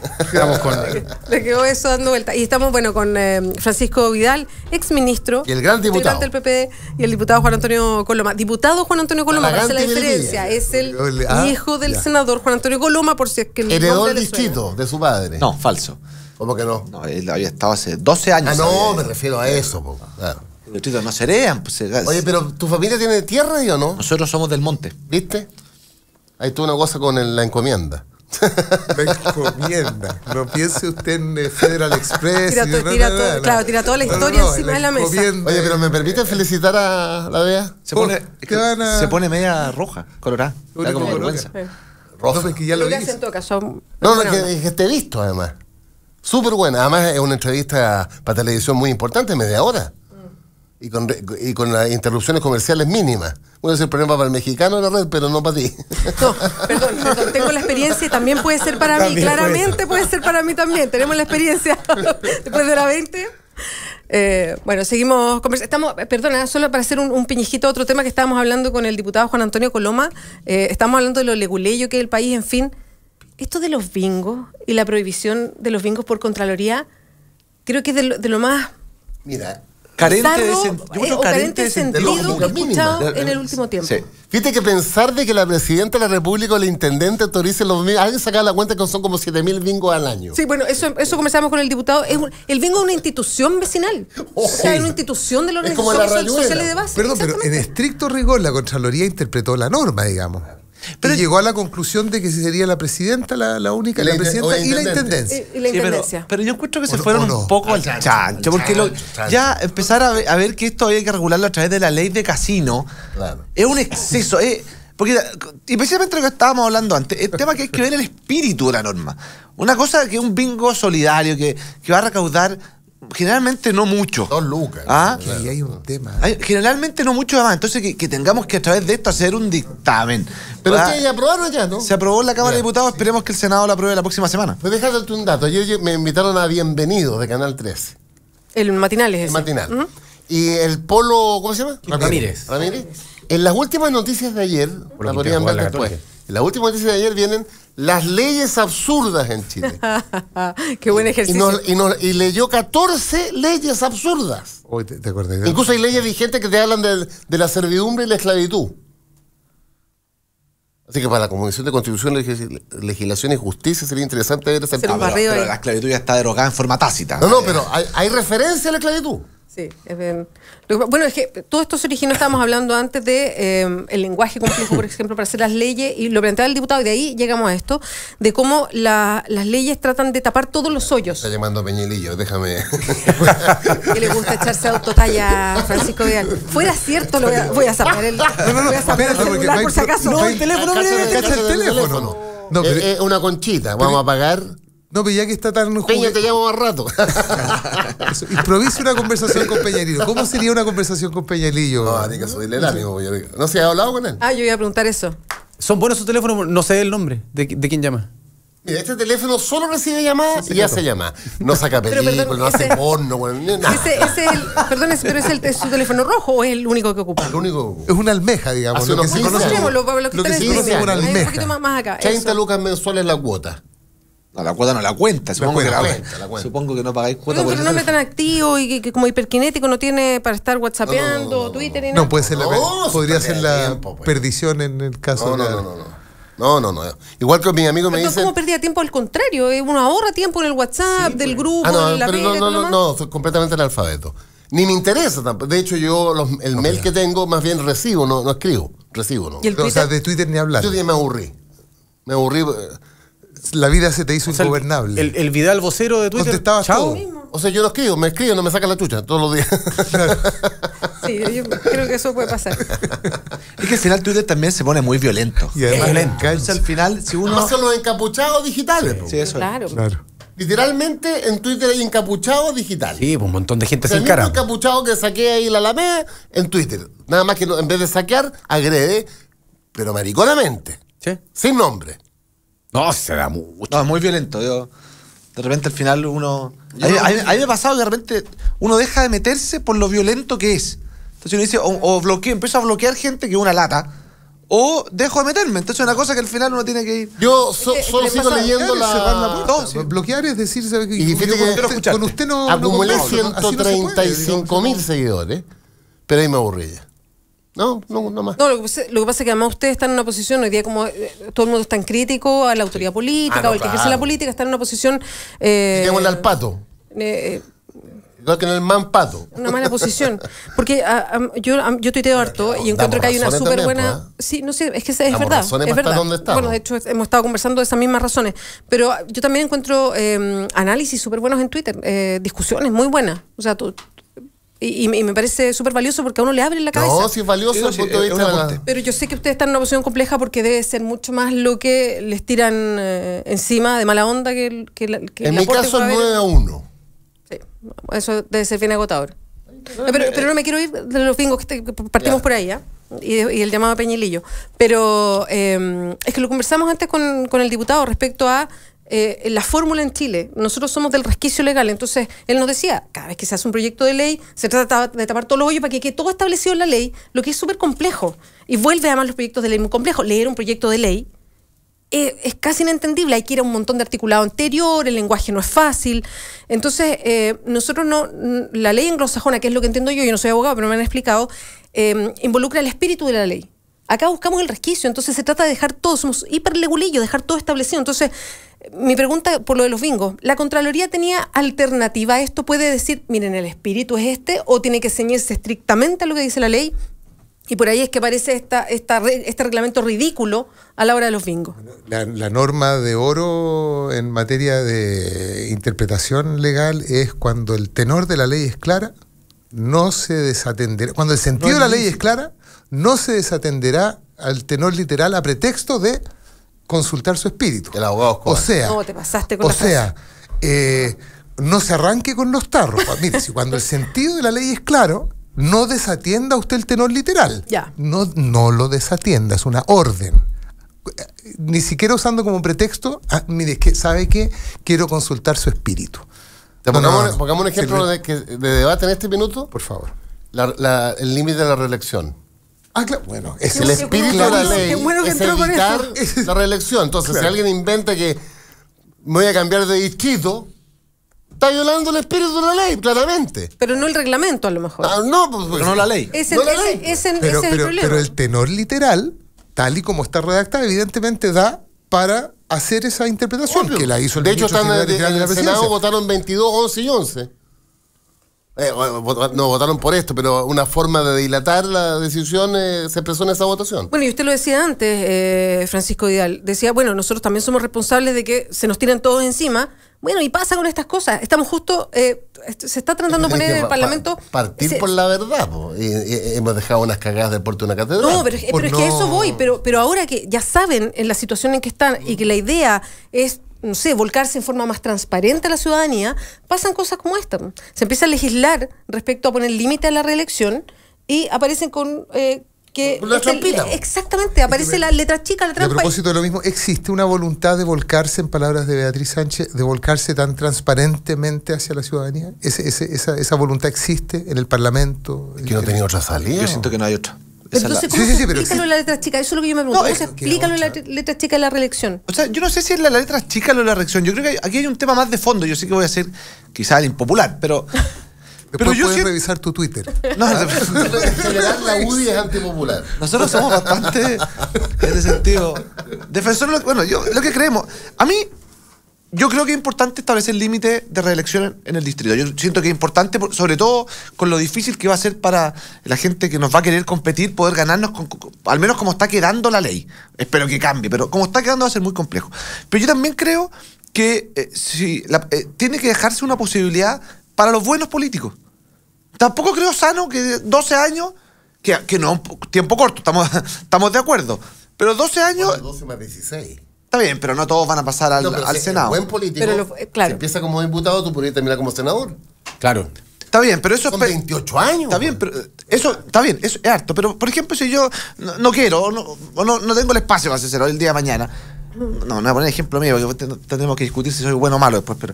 Le quedó eso dando vuelta. Y estamos, bueno, con Francisco Vidal, exministro. Y el gran diputado. Del PPD, y el diputado Juan Antonio Coloma. Diputado Juan Antonio Coloma, para hacer la diferencia. Es el hijo del senador Juan Antonio Coloma, por si es que... Heredó el distrito de su padre. No, falso. ¿Cómo que no? No, él había estado hace 12 años. No, me refiero a eso, po. Claro. Los títulos no se heredan. Pues, Oye, pero ¿tu familia tiene tierra o no? Nosotros somos del monte. ¿Viste? Ahí tuvo una cosa con la encomienda. La encomienda. No piense usted en Federal Express. Tira toda la historia encima de la mesa. Oye, pero ¿me permite felicitar a la Bea? Se pone media roja, colorada. Da como vergüenza. Roja. No, es que ya lo vi. No, que te he visto además. Súper buena. Además es una entrevista para televisión muy importante, media hora. Y con las interrupciones comerciales mínimas. Puede ser problema para el mexicano de la red, pero no para ti. No, perdón, tengo la experiencia y también puede ser para mí. Claramente puede ser para mí también. Tenemos la experiencia después de la 20. Bueno, seguimos conversando. Perdona, solo para hacer un piñijito a otro tema que estábamos hablando con el diputado Juan Antonio Coloma. Estamos hablando de lo leguleyo que es el país, en fin. Esto de los bingos y la prohibición de los bingos por Contraloría, creo que es de lo más... Mira... carente de sentido que he escuchado en el último tiempo. Sí. Fíjate que pensar de que la presidenta de la República o el intendente autorice los bingos, alguien saca la cuenta que son como 7.000 bingos al año. Sí, bueno, eso conversamos con el diputado. El bingo es una institución vecinal. O sea, es una institución de las organizaciones sociales de base. Perdón, pero en estricto rigor la Contraloría interpretó la norma, digamos. Pero llegó a la conclusión de que sería la presidenta la única, la presidenta y la intendencia. Y la intendencia. Pero yo encuentro que se fueron un poco al chancho, porque ya empezar a ver que esto había que regularlo a través de la ley de casino, claro, es un exceso. Porque, y precisamente lo que estábamos hablando antes, el tema que hay que ver el espíritu de la norma. Una cosa que es un bingo solidario que va a recaudar generalmente no mucho. 2 lucas. ¿Ah? Y hay un tema. Generalmente no mucho más. Entonces que tengamos que a través de esto hacer un dictamen. Pero ustedes ya aprobaron ya, ¿no? Se aprobó en la Cámara de Diputados. Esperemos que el Senado lo apruebe la próxima semana. Pues déjate un dato. Ayer me invitaron a Bienvenidos de Canal 13. El matinal es ese. El matinal. Y el Polo, ¿cómo se llama? Ramírez. En las últimas noticias de ayer, la podrían ver después. En las últimas noticias de ayer vienen las leyes absurdas en Chile. Qué buen ejercicio. Y leyó 14 leyes absurdas. Hoy te acordás. Incluso hay leyes vigentes que te hablan de la servidumbre y la esclavitud. Así que para la Comisión de Constitución, Legislación y Justicia sería interesante ver ese tema. Pero la esclavitud ya está derogada en forma tácita. No, pero hay referencia a la esclavitud. Sí, bueno, es que todo esto se originó, estábamos hablando antes de el lenguaje complejo, por ejemplo, para hacer las leyes, y lo planteaba el diputado, y de ahí llegamos a esto, de cómo las leyes tratan de tapar todos los hoyos. Está llamando Peñilillo, déjame. Que le gusta echarse autotalla a Francisco Vidal. Fuera cierto, voy a sacar el celular por si acaso. No, el teléfono, cacha el teléfono. No, es una conchita, vamos a pagar. No, pero ya que está tan... Peña, te llamo más rato. Improvisa una conversación con Peñalillo. ¿Cómo sería una conversación con Peñalillo? No, tiene que subirle el ánimo. ¿No se ha hablado con él? Yo iba a preguntar eso. ¿Son buenos sus teléfonos? No sé el nombre de quién llama. Mira, este teléfono solo recibe llamadas y hace llamadas. No saca películas, no hace porno, nada. Perdón, ¿pero es su teléfono rojo o es el único que ocupa? El único. Es una almeja, digamos. Lo que se conoce como una almeja. Un poquito más acá. 30 lucas mensuales la cuota. No, la cuota no la cuenta, supongo que supongo que no pagáis cuota. Pero no es tan activo y que como hiperkinético no tiene para estar whatsappeando, Twitter y nada. No, puede ser podría ser la perdición en el caso de... No. Igual que mi amigo me dice... ¿Cómo perdía tiempo? Al contrario, uno ahorra tiempo en el WhatsApp, del grupo, en la pega. No, soy completamente analfabeto. Ni me interesa tampoco. De hecho, yo el mail que tengo, más bien recibo, no escribo. Recibo, ¿no? ¿Y el Twitter? O sea, de Twitter ni hablar. Yo día me aburrí. La vida se te hizo ingobernable. El Vidal vocero de Twitter. Contestabas todo. O sea, yo no escribo, no me saca la chucha todos los días. Sí, yo creo que eso puede pasar. Es que al final Twitter también se pone muy violento. Y además entonces al final, si uno... Son los encapuchados digitales. Sí, eso. Claro. Literalmente en Twitter hay encapuchados digitales. Sí, pues un montón de gente sin el cara. El mismo encapuchado que saquea ahí la Alameda en Twitter. Nada más que en vez de saquear, agrede, pero mariconamente. Sí. Sin nombre. No, se da mucho. No, es muy violento. De repente al final uno... A mí me ha pasado que de repente uno deja de meterse por lo violento que es. Entonces uno dice, empiezo a bloquear gente que es una lata, o dejo de meterme. Entonces es una cosa que al final uno tiene que ir... Yo solo sigo leyendo bloquear es decir... Y con usted no... Acumulé 135.000 seguidores, pero ahí me aburrí ya. No más. No, lo que pasa es que además ustedes están en una posición, hoy día como todo el mundo es tan crítico a la autoridad política, o el que ejerce la política está en una posición... Quitémosle al pato. Igual que en el manpato. Una mala posición. Porque yo tuiteo harto y encuentro que hay una súper buena... Sí, no sé, es que es verdad. Es verdad. Bueno, de hecho, hemos estado conversando de esas mismas razones. Pero yo también encuentro análisis súper buenos en Twitter, discusiones muy buenas. O sea, y me parece súper valioso porque a uno le abre la cabeza. No, sí es valioso desde el punto de vista. Pero yo sé que ustedes están en una posición compleja porque debe ser mucho más lo que les tiran encima de mala onda que en mi caso es 9-1. Sí, eso debe ser bien agotador. Pero no me quiero ir de los bingos que partimos por ahí, ¿ya? Y el llamado a Peñilillo. Pero es que lo conversamos antes con el diputado respecto a la fórmula en Chile. Nosotros somos del resquicio legal, entonces él nos decía, cada vez que se hace un proyecto de ley, se trata de tapar todos los hoyos para que quede todo establecido en la ley, lo que es súper complejo. Y vuelve además los proyectos de ley muy complejos. Leer un proyecto de ley es casi inentendible, hay que ir a un montón de articulado anterior, el lenguaje no es fácil. Entonces, nosotros la ley anglosajona, que es lo que entiendo yo no soy abogado, pero me han explicado, involucra el espíritu de la ley. Acá buscamos el resquicio, entonces se trata de dejar todo, somos hiperlegulillos, dejar todo establecido. Entonces, mi pregunta por lo de los bingos, ¿la Contraloría tenía alternativa a esto? ¿Puede decir, miren, el espíritu es este, o tiene que ceñirse estrictamente a lo que dice la ley? Y por ahí es que aparece este reglamento ridículo a la hora de los bingos. La norma de oro en materia de interpretación legal es cuando el tenor de la ley es clara, no se desatenderá. Cuando el sentido de la ley es clara, no se desatenderá al tenor literal a pretexto de consultar su espíritu. El abogado o sea, no, te pasaste con no se arranque con los tarros. Mire, si cuando el sentido de la ley es claro, no desatienda usted el tenor literal. Ya. No lo desatienda, es una orden. Ni siquiera usando como pretexto, mire, ¿sabe qué? Quiero consultar su espíritu. Pongamos un ejemplo de debate en este minuto. Por favor. El límite de la reelección. Claro. Bueno, es el espíritu de la ley. Es evitar la reelección. Entonces, si alguien inventa que me voy a cambiar de distrito, está violando el espíritu de la ley, claramente. Pero no el reglamento, a lo mejor. Pero no la ley. Ese es el problema. Pero el tenor literal, tal y como está redactada, evidentemente da para hacer esa interpretación. Obvio. Que la hizo el de hecho, en el Senado votaron 22, 11 y 11. No votaron por esto, pero una forma de dilatar la decisión se expresó en esa votación. Bueno, y usted lo decía antes, Francisco Vidal. Decía, bueno, nosotros también somos responsables de que se nos tiran todos encima. Bueno, y pasa con estas cosas. Estamos justo, se está tratando de poner en el Parlamento... Partir por la verdad, y hemos dejado unas cagadas del porte de una catedral. No, pero es que a eso voy. Pero ahora que ya saben en la situación en que están y que la idea es, no sé, volcarse en forma más transparente a la ciudadanía, pasan cosas como esta. Se empieza a legislar respecto a poner límite a la reelección y aparecen con... exactamente, aparece la letra chica, la trampa. A propósito de lo mismo, ¿existe una voluntad de volcarse, en palabras de Beatriz Sánchez, de volcarse tan transparentemente hacia la ciudadanía? ¿Esa voluntad existe en el Parlamento? Que no tenía otra salida. Yo siento que no hay otra. Entonces, ¿cómo se explícalo en la letra chica? Eso es lo que yo me pregunto. ¿Cómo se explícalo en la letra chica de la reelección? O sea, yo no sé si es la letra chica o la reelección. Yo creo que aquí hay un tema más de fondo. Yo sé que voy a ser quizá el impopular, pero... Pero yo puedes revisar tu Twitter. No, en general la UDI es antipopular. Nosotros somos bastante, en ese sentido, defensores. Bueno, lo que creemos. A mí, yo creo que es importante establecer límite de reelección en el distrito. Yo siento que es importante, sobre todo con lo difícil que va a ser para la gente que nos va a querer competir, poder ganarnos, al menos como está quedando la ley. Espero que cambie, pero como está quedando va a ser muy complejo. Pero yo también creo que tiene que dejarse una posibilidad para los buenos políticos. Tampoco creo sano que 12 años, que no es un tiempo corto, estamos de acuerdo, pero 12 años... 12 más 16. Está bien, pero no todos van a pasar al Senado. Buen político, claro. si empieza como diputado, tú podrías terminar como senador. Claro. Está bien, pero eso... Son 28 años. Está bien, pero eso es harto. Pero, por ejemplo, si yo no quiero, o no tengo el espacio para ser senador el día de mañana... No voy a poner ejemplo mío, porque tenemos que discutir si soy bueno o malo después. Pero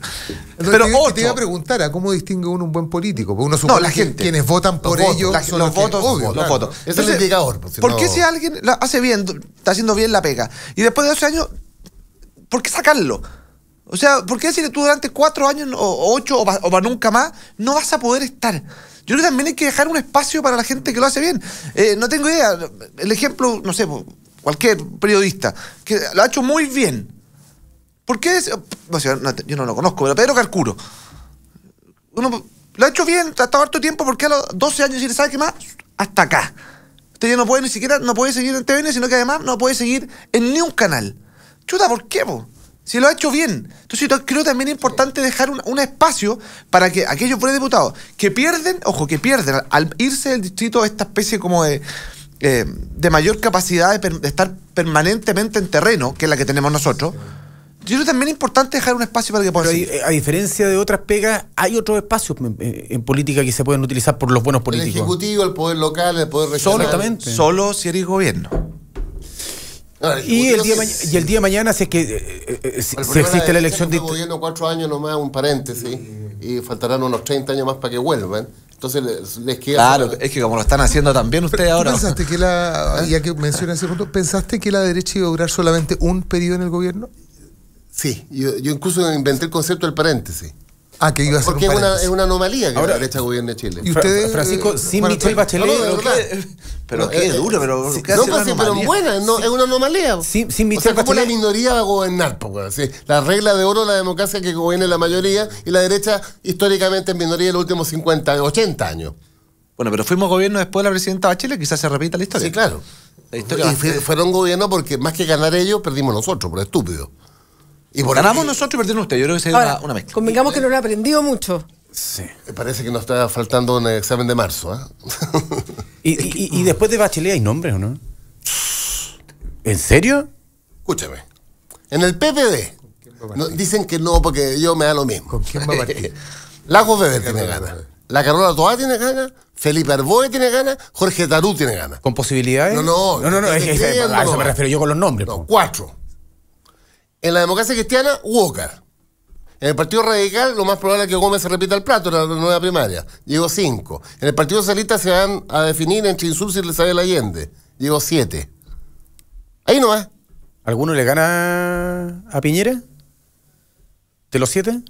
te iba a preguntar, ¿a cómo distingue uno un buen político? Porque uno supone la gente. Quienes votan por ellos son los votos. Obvio, los votos. Ese es el indicador. ¿Por qué si alguien hace bien, está haciendo bien la pega, y después de 12 años, ¿por qué sacarlo? O sea, ¿por qué decir que tú durante 4 años, o 8, o para nunca más, no vas a poder estar? Yo creo que también hay que dejar un espacio para la gente que lo hace bien. No tengo idea. El ejemplo, no sé, cualquier periodista que lo ha hecho muy bien. ¿Por qué? Yo no lo conozco, pero Pedro Carcuro. Uno lo ha hecho bien, ha estado harto tiempo, porque a los 12 años y ¿sabe qué más? Hasta acá. Usted ya no puede ni siquiera, no puede seguir en TVN, sino que además no puede seguir en ni un canal. Chuta, ¿por qué, po? Si lo ha hecho bien. Entonces yo creo también es importante dejar un espacio para que aquellos buenos diputados que pierden, al irse del distrito esta especie como de mayor capacidad de estar permanentemente en terreno, que es la que tenemos nosotros. Yo creo que también es importante dejar un espacio para que puedan seguir. A diferencia de otras pegas, hay otros espacios en política que se pueden utilizar por los buenos políticos. El ejecutivo, el poder local, el poder regional. Solo si eres gobierno. No, y el día de mañana, si es que si existe la elección de gobierno 4 años nomás, un paréntesis, y faltarán unos 30 años más para que vuelvan. Entonces les queda... Claro, es que como lo están haciendo también ustedes ahora. ¿Pensaste que ya que mencionas ese punto, pensaste que la derecha iba a durar solamente un periodo en el gobierno? Sí, yo incluso inventé el concepto del paréntesis. Que iba a ser porque es una anomalía que ahora, la derecha gobierne Chile. ¿Y ustedes, Francisco, sin Michelle Bachelet? Pero qué duro, pero buena, no, es una anomalía. Sin Michelle ¿cómo Bachelet? la minoría va a gobernar? ¿Sí? La regla de oro de la democracia es que gobierne la mayoría, y la derecha históricamente en minoría en los últimos 50, 80 años. Bueno, pero fuimos gobierno después de la presidenta Bachelet, quizás se repita la historia. Sí, claro. Fueron gobierno porque más que ganar ellos, perdimos nosotros, por estúpidos. Ganamos nosotros y perdieron ustedes. Yo creo que se una mezcla. Convengamos que no lo ha aprendido mucho. Sí. Me parece que nos está faltando un examen de marzo. ¿Y después de Bachelet hay nombres o no? ¿En serio? Escúchame. En el PPD dicen que no, porque yo me da lo mismo. ¿Con quién va a partir? Lagos Weber tiene ganas. La Carola Toá tiene ganas. Felipe Arboe tiene ganas. Jorge Tarú tiene ganas. ¿Con posibilidades? No. A eso me refiero yo con los nombres. No, 4. En la democracia cristiana, Walker. En el Partido Radical, lo más probable es que Gómez se repita el plato en la nueva primaria. Llegó 5. En el Partido Socialista se van a definir entre Insulza y Isabel Allende. Llegó 7. Ahí nomás. ¿Alguno le gana a Piñera? ¿De los 7?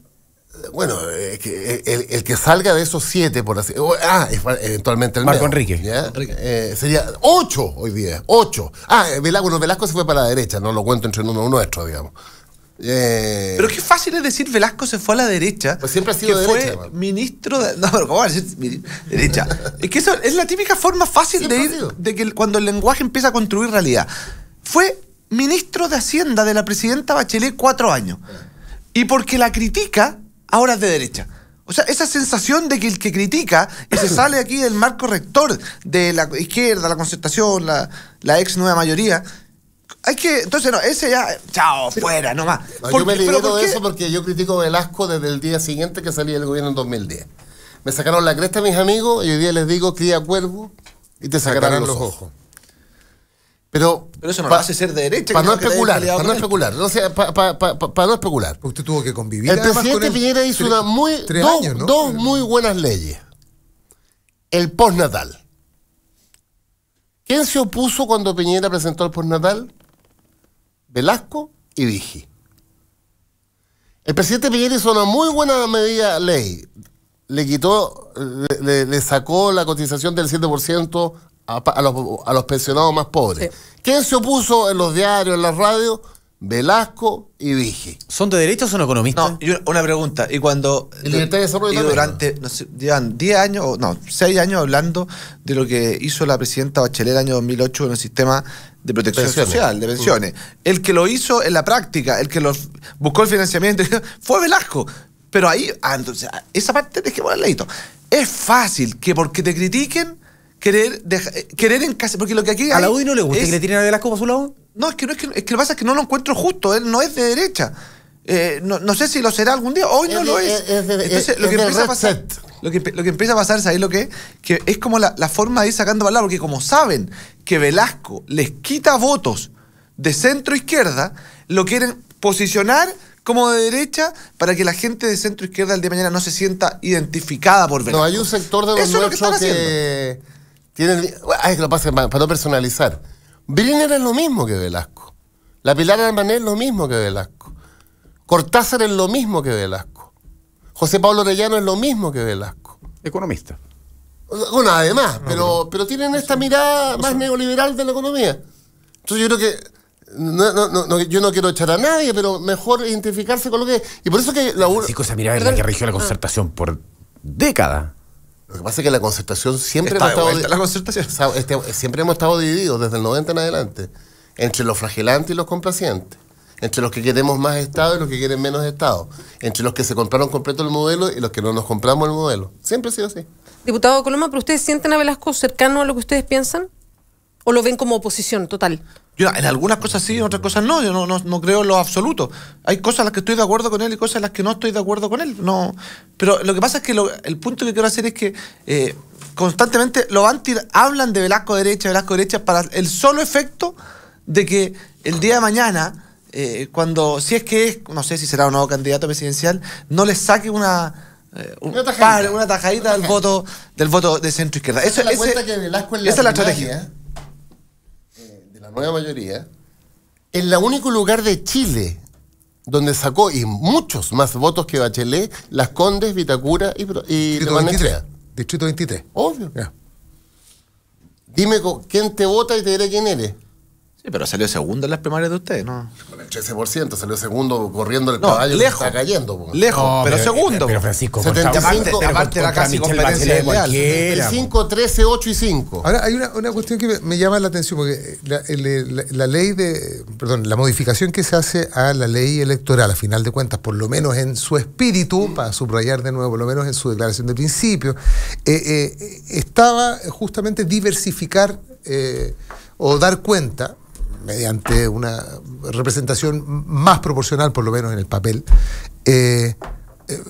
Bueno, el que salga de esos 7, por así... eventualmente el Marco mío, Enrique. Sería 8 hoy día. 8. Velasco se fue para la derecha, no lo cuento entre uno nuestro, digamos. Pero qué fácil es decir Velasco se fue a la derecha. Pues siempre ha sido que derecha. Fue ministro de... No, pero ¿cómo va a decir derecha? Es que eso es la típica forma fácil siempre de ir, de que cuando el lenguaje empieza a construir realidad. Fue ministro de Hacienda de la presidenta Bachelet 4 años. Y porque la critica... ahora es de derecha. O sea, esa sensación de que el que critica y se sale aquí del marco rector de la izquierda, la concertación, la ex nueva mayoría, hay que... Entonces, no, ese ya... Chao, fuera, no más. Yo me libero de eso porque yo critico a Velasco desde el día siguiente que salí del gobierno en 2010. Me sacaron la cresta mis amigos y hoy día les digo, cría cuervo y te sacarán los ojos. Pero eso no lo hace ser de derecha. Para no especular. Para no especular. Usted tuvo que convivir. El presidente Piñera hizo dos muy buenas leyes. El postnatal. ¿Quién se opuso cuando Piñera presentó el postnatal? Velasco y Vigi. El presidente Piñera hizo una muy buena ley. Le sacó la cotización del 7% a los pensionados más pobres. Sí. ¿Quién se opuso en los diarios, en las radios? Velasco y Vigi. ¿Son de derecha o son economistas? No, una pregunta. Y cuando... Y libertad de desarrollo durante, no sé, llevan 10 años, 6 años hablando de lo que hizo la presidenta Bachelet el año 2008 en el sistema de protección social, de pensiones. El que lo hizo en la práctica, el que buscó el financiamiento, fue Velasco. Pero ahí, entonces, esa parte es que ponerle. Es fácil que porque te critiquen, querer en casa, porque lo que aquí ¿a la UDI no le gusta que le tiren a Velasco para su lado? No, es que lo que pasa es que no lo encuentro justo. Él no es de derecha. No sé si lo será algún día. Hoy no lo es. Entonces, lo que empieza a pasar, lo que empieza a pasar, ¿sabéis lo que es como la forma de ir sacando palabras? Porque como saben que Velasco les quita votos de centro izquierda, lo quieren posicionar como de derecha para que la gente de centro izquierda el día de mañana no se sienta identificada por Velasco. No, hay un sector de los nuestros que tienen... Ay, que lo pasa para no personalizar. Briner es lo mismo que Velasco. La Pilar Armanés es lo mismo que Velasco. Cortázar es lo mismo que Velasco. José Pablo Orellano es lo mismo que Velasco. Economista. Bueno, además, pero tienen esta mirada más neoliberal de la economía. Entonces yo creo que yo no quiero echar a nadie, pero mejor identificarse con lo que es. Y por eso que esa mirada es la que rigió la concertación por décadas. Lo que pasa es que la concertación siempre hemos estado divididos desde el 90 en adelante entre los flagelantes y los complacientes, entre los que queremos más Estado y los que quieren menos Estado, entre los que se compraron completo el modelo y los que no nos compramos el modelo. Siempre ha sido así. Diputado Coloma, ¿pero ustedes sienten a Velasco cercano a lo que ustedes piensan? ¿O lo ven como oposición total? Yo en algunas cosas sí, en otras cosas no. Yo no creo en lo absoluto. Hay cosas en las que estoy de acuerdo con él y cosas en las que no estoy de acuerdo con él. No. Pero lo que pasa es que el punto que quiero hacer es que constantemente hablan de Velasco derecha para el solo efecto de que el día de mañana, si es que es, no sé si será un nuevo candidato presidencial, no les saque una tajadita del voto de centro izquierda. Esa es la estrategia de la nueva mayoría. Es el único lugar de Chile donde sacó, y muchos más votos que Bachelet, Las Condes, Vitacura y Distrito 23. Obvio. Yeah. Dime quién te vota y te diré quién eres. Sí, pero salió segundo en las primarias de ustedes, ¿no? Con el 13% salió segundo corriendo el caballo lejos, que está cayendo. Lejos, pero segundo. Pero Francisco, 75, aparte la casi competencia leal. 75, 13, 8 y 5. Ahora hay una cuestión que me llama la atención, porque la modificación que se hace a la ley electoral, a final de cuentas, por lo menos en su espíritu, para subrayar de nuevo, por lo menos en su declaración de principio, estaba justamente diversificar o dar cuenta, mediante una representación más proporcional, por lo menos en el papel,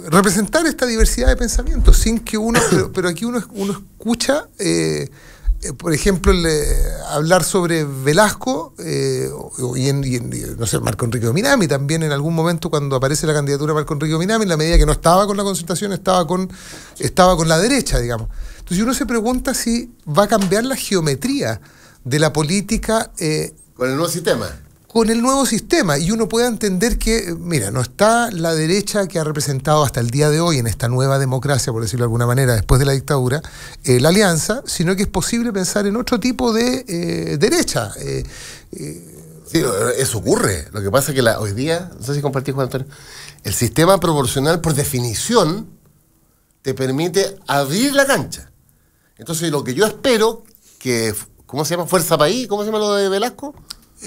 representar esta diversidad de pensamientos, sin que uno, pero aquí uno escucha, por ejemplo, hablar sobre Velasco, y no sé, Marco Enrique Minami, también en algún momento cuando aparece la candidatura de Marco Enrique Minami, en la medida que no estaba con la concertación, estaba con la derecha, digamos. Entonces uno se pregunta si va a cambiar la geometría de la política con el nuevo sistema. Con el nuevo sistema. Y uno puede entender que, mira, no está la derecha que ha representado hasta el día de hoy en esta nueva democracia, por decirlo de alguna manera, después de la dictadura, la alianza, sino que es posible pensar en otro tipo de derecha. Sí, eso ocurre. Lo que pasa es que hoy día, no sé si compartís, Juan Antonio, el sistema proporcional, por definición, te permite abrir la cancha. Entonces, lo que yo espero que... ¿Cómo se llama? ¿Fuerza País? ¿Cómo se llama lo de Velasco?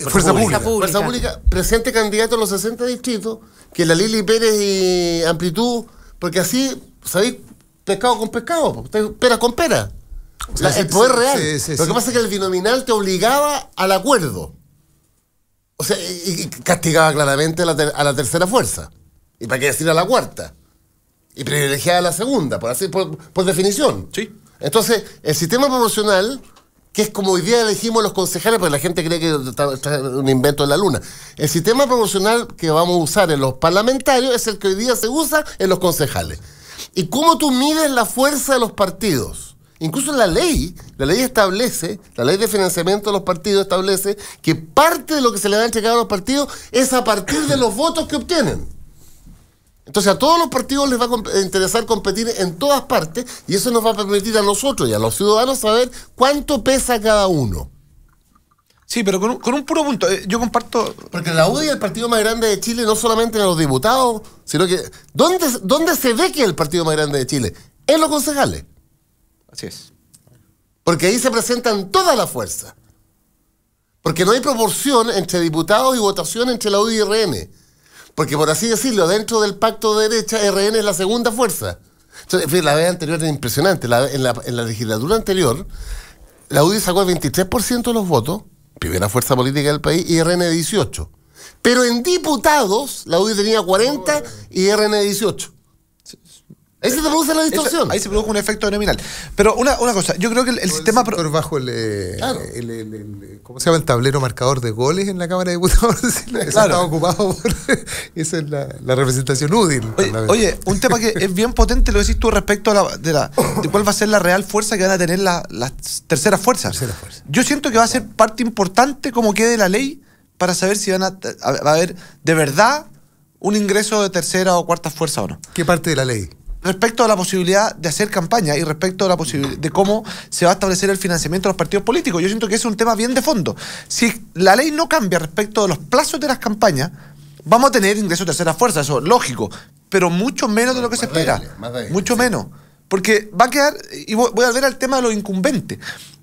Fuerza Pública. Fuerza Pública. Presente candidato a los 60 distritos, que la Lili Pérez y Amplitud, porque así, ¿sabéis? Pescado con pescado, pera con pera. O sea, el poder real. Lo que pasa es que el binominal te obligaba al acuerdo. O sea, y castigaba claramente a la tercera fuerza. ¿Y para qué decir a la cuarta? Y privilegiaba a la segunda, por definición. Sí. Entonces, el sistema proporcional, que es como hoy día elegimos los concejales, porque la gente cree que está un invento de la luna. El sistema proporcional que vamos a usar en los parlamentarios es el que hoy día se usa en los concejales. ¿Y cómo tú mides la fuerza de los partidos? Incluso la ley establece, la ley de financiamiento de los partidos establece que parte de lo que se le va a entregar a los partidos es a partir de los votos que obtienen. Entonces a todos los partidos les va a interesar competir en todas partes y eso nos va a permitir a nosotros y a los ciudadanos saber cuánto pesa cada uno. Sí, pero con un puro punto. Yo comparto... Porque la UDI es el partido más grande de Chile, no solamente en los diputados, sino que... ¿Dónde se ve que es el partido más grande de Chile? En los concejales. Así es. Porque ahí se presentan todas las fuerzas. Porque no hay proporción entre diputados y votación entre la UDI y RN. Porque por así decirlo, dentro del pacto de derecha, RN es la segunda fuerza. Entonces, la vez anterior era impresionante. En la legislatura anterior, la UDI sacó el 23% de los votos, primera fuerza política del país, y RN 18%. Pero en diputados, la UDI tenía 40 y RN 18%. Ahí se produce la distorsión. Ahí se produjo un efecto nominal. Pero una cosa, yo creo que el sistema... Bajo ¿cómo se llama? El tablero marcador de goles en la Cámara de Diputados. Eso estaba ocupado por... Esa es la representación útil. Oye, un tema que es bien potente, lo decís tú respecto a de cuál va a ser la real fuerza que van a tener las terceras fuerzas. Yo siento que va a ser parte importante como quede la ley para saber si va a haber de verdad un ingreso de tercera o cuarta fuerza o no. ¿Qué parte de la ley? respecto a la posibilidad de hacer campaña y respecto a la de cómo se va a establecer el financiamiento de los partidos políticos. Yo siento que es un tema bien de fondo. Si la ley no cambia respecto de los plazos de las campañas, vamos a tener ingresos de tercera fuerza, eso es lógico, pero mucho menos de lo que se espera. Mucho menos. Porque va a quedar, y voy a volver al tema de los incumbentes,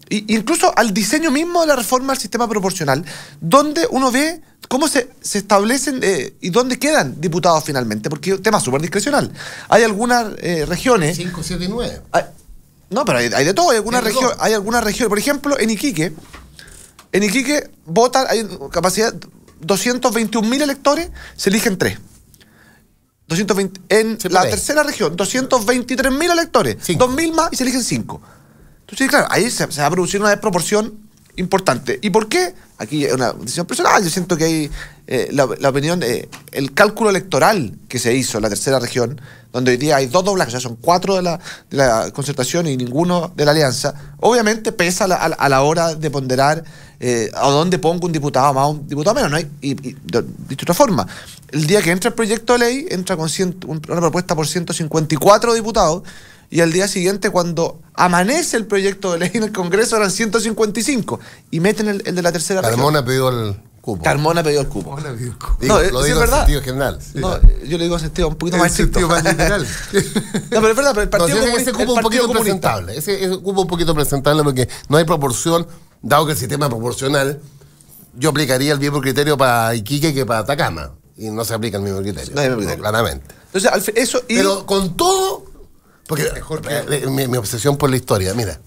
incluso al diseño mismo de la reforma al sistema proporcional, donde uno ve cómo se establecen y dónde quedan diputados finalmente, porque es un tema súper discrecional. Hay algunas regiones... 5, 7 y 9. No, pero hay de todo. Hay algunas regiones, por ejemplo, en Iquique votan, hay capacidad 221.000 electores, se eligen 3. 220, en la tercera región, 223.000 electores, 2.000 más y se eligen 5. Entonces, claro, ahí se va a producir una desproporción importante. ¿Y por qué? Aquí es una decisión personal. Yo siento que hay la opinión, el cálculo electoral que se hizo en la tercera región, donde hoy día hay 2 doblajes, o sea, son 4 de la concertación y ninguno de la alianza, obviamente pesa a la hora de ponderar a dónde pongo un diputado más o un diputado menos, ¿no? Y dicho de otra forma, el día que entra el proyecto de ley, entra con una propuesta por 154 diputados, y al día siguiente, cuando amanece el proyecto de ley en el Congreso, eran 155, y meten el de la tercera región. Carmona pidió el cupo. Carmona pidió el cupo. Digo, lo digo en sentido general. Sí. No, yo le digo en sentido un poquito más estricto. Sentido más literal. No, pero es verdad, pero el Partido Comunista... Ese cupo un poquito presentable. Ese cupo un poquito presentable porque no hay proporción, dado que el sistema es proporcional, yo aplicaría el mismo criterio para Iquique que para Atacama. Y no se aplica el mismo criterio. No, claramente. Entonces, eso... Pero con todo... Porque mi obsesión por la historia, mira.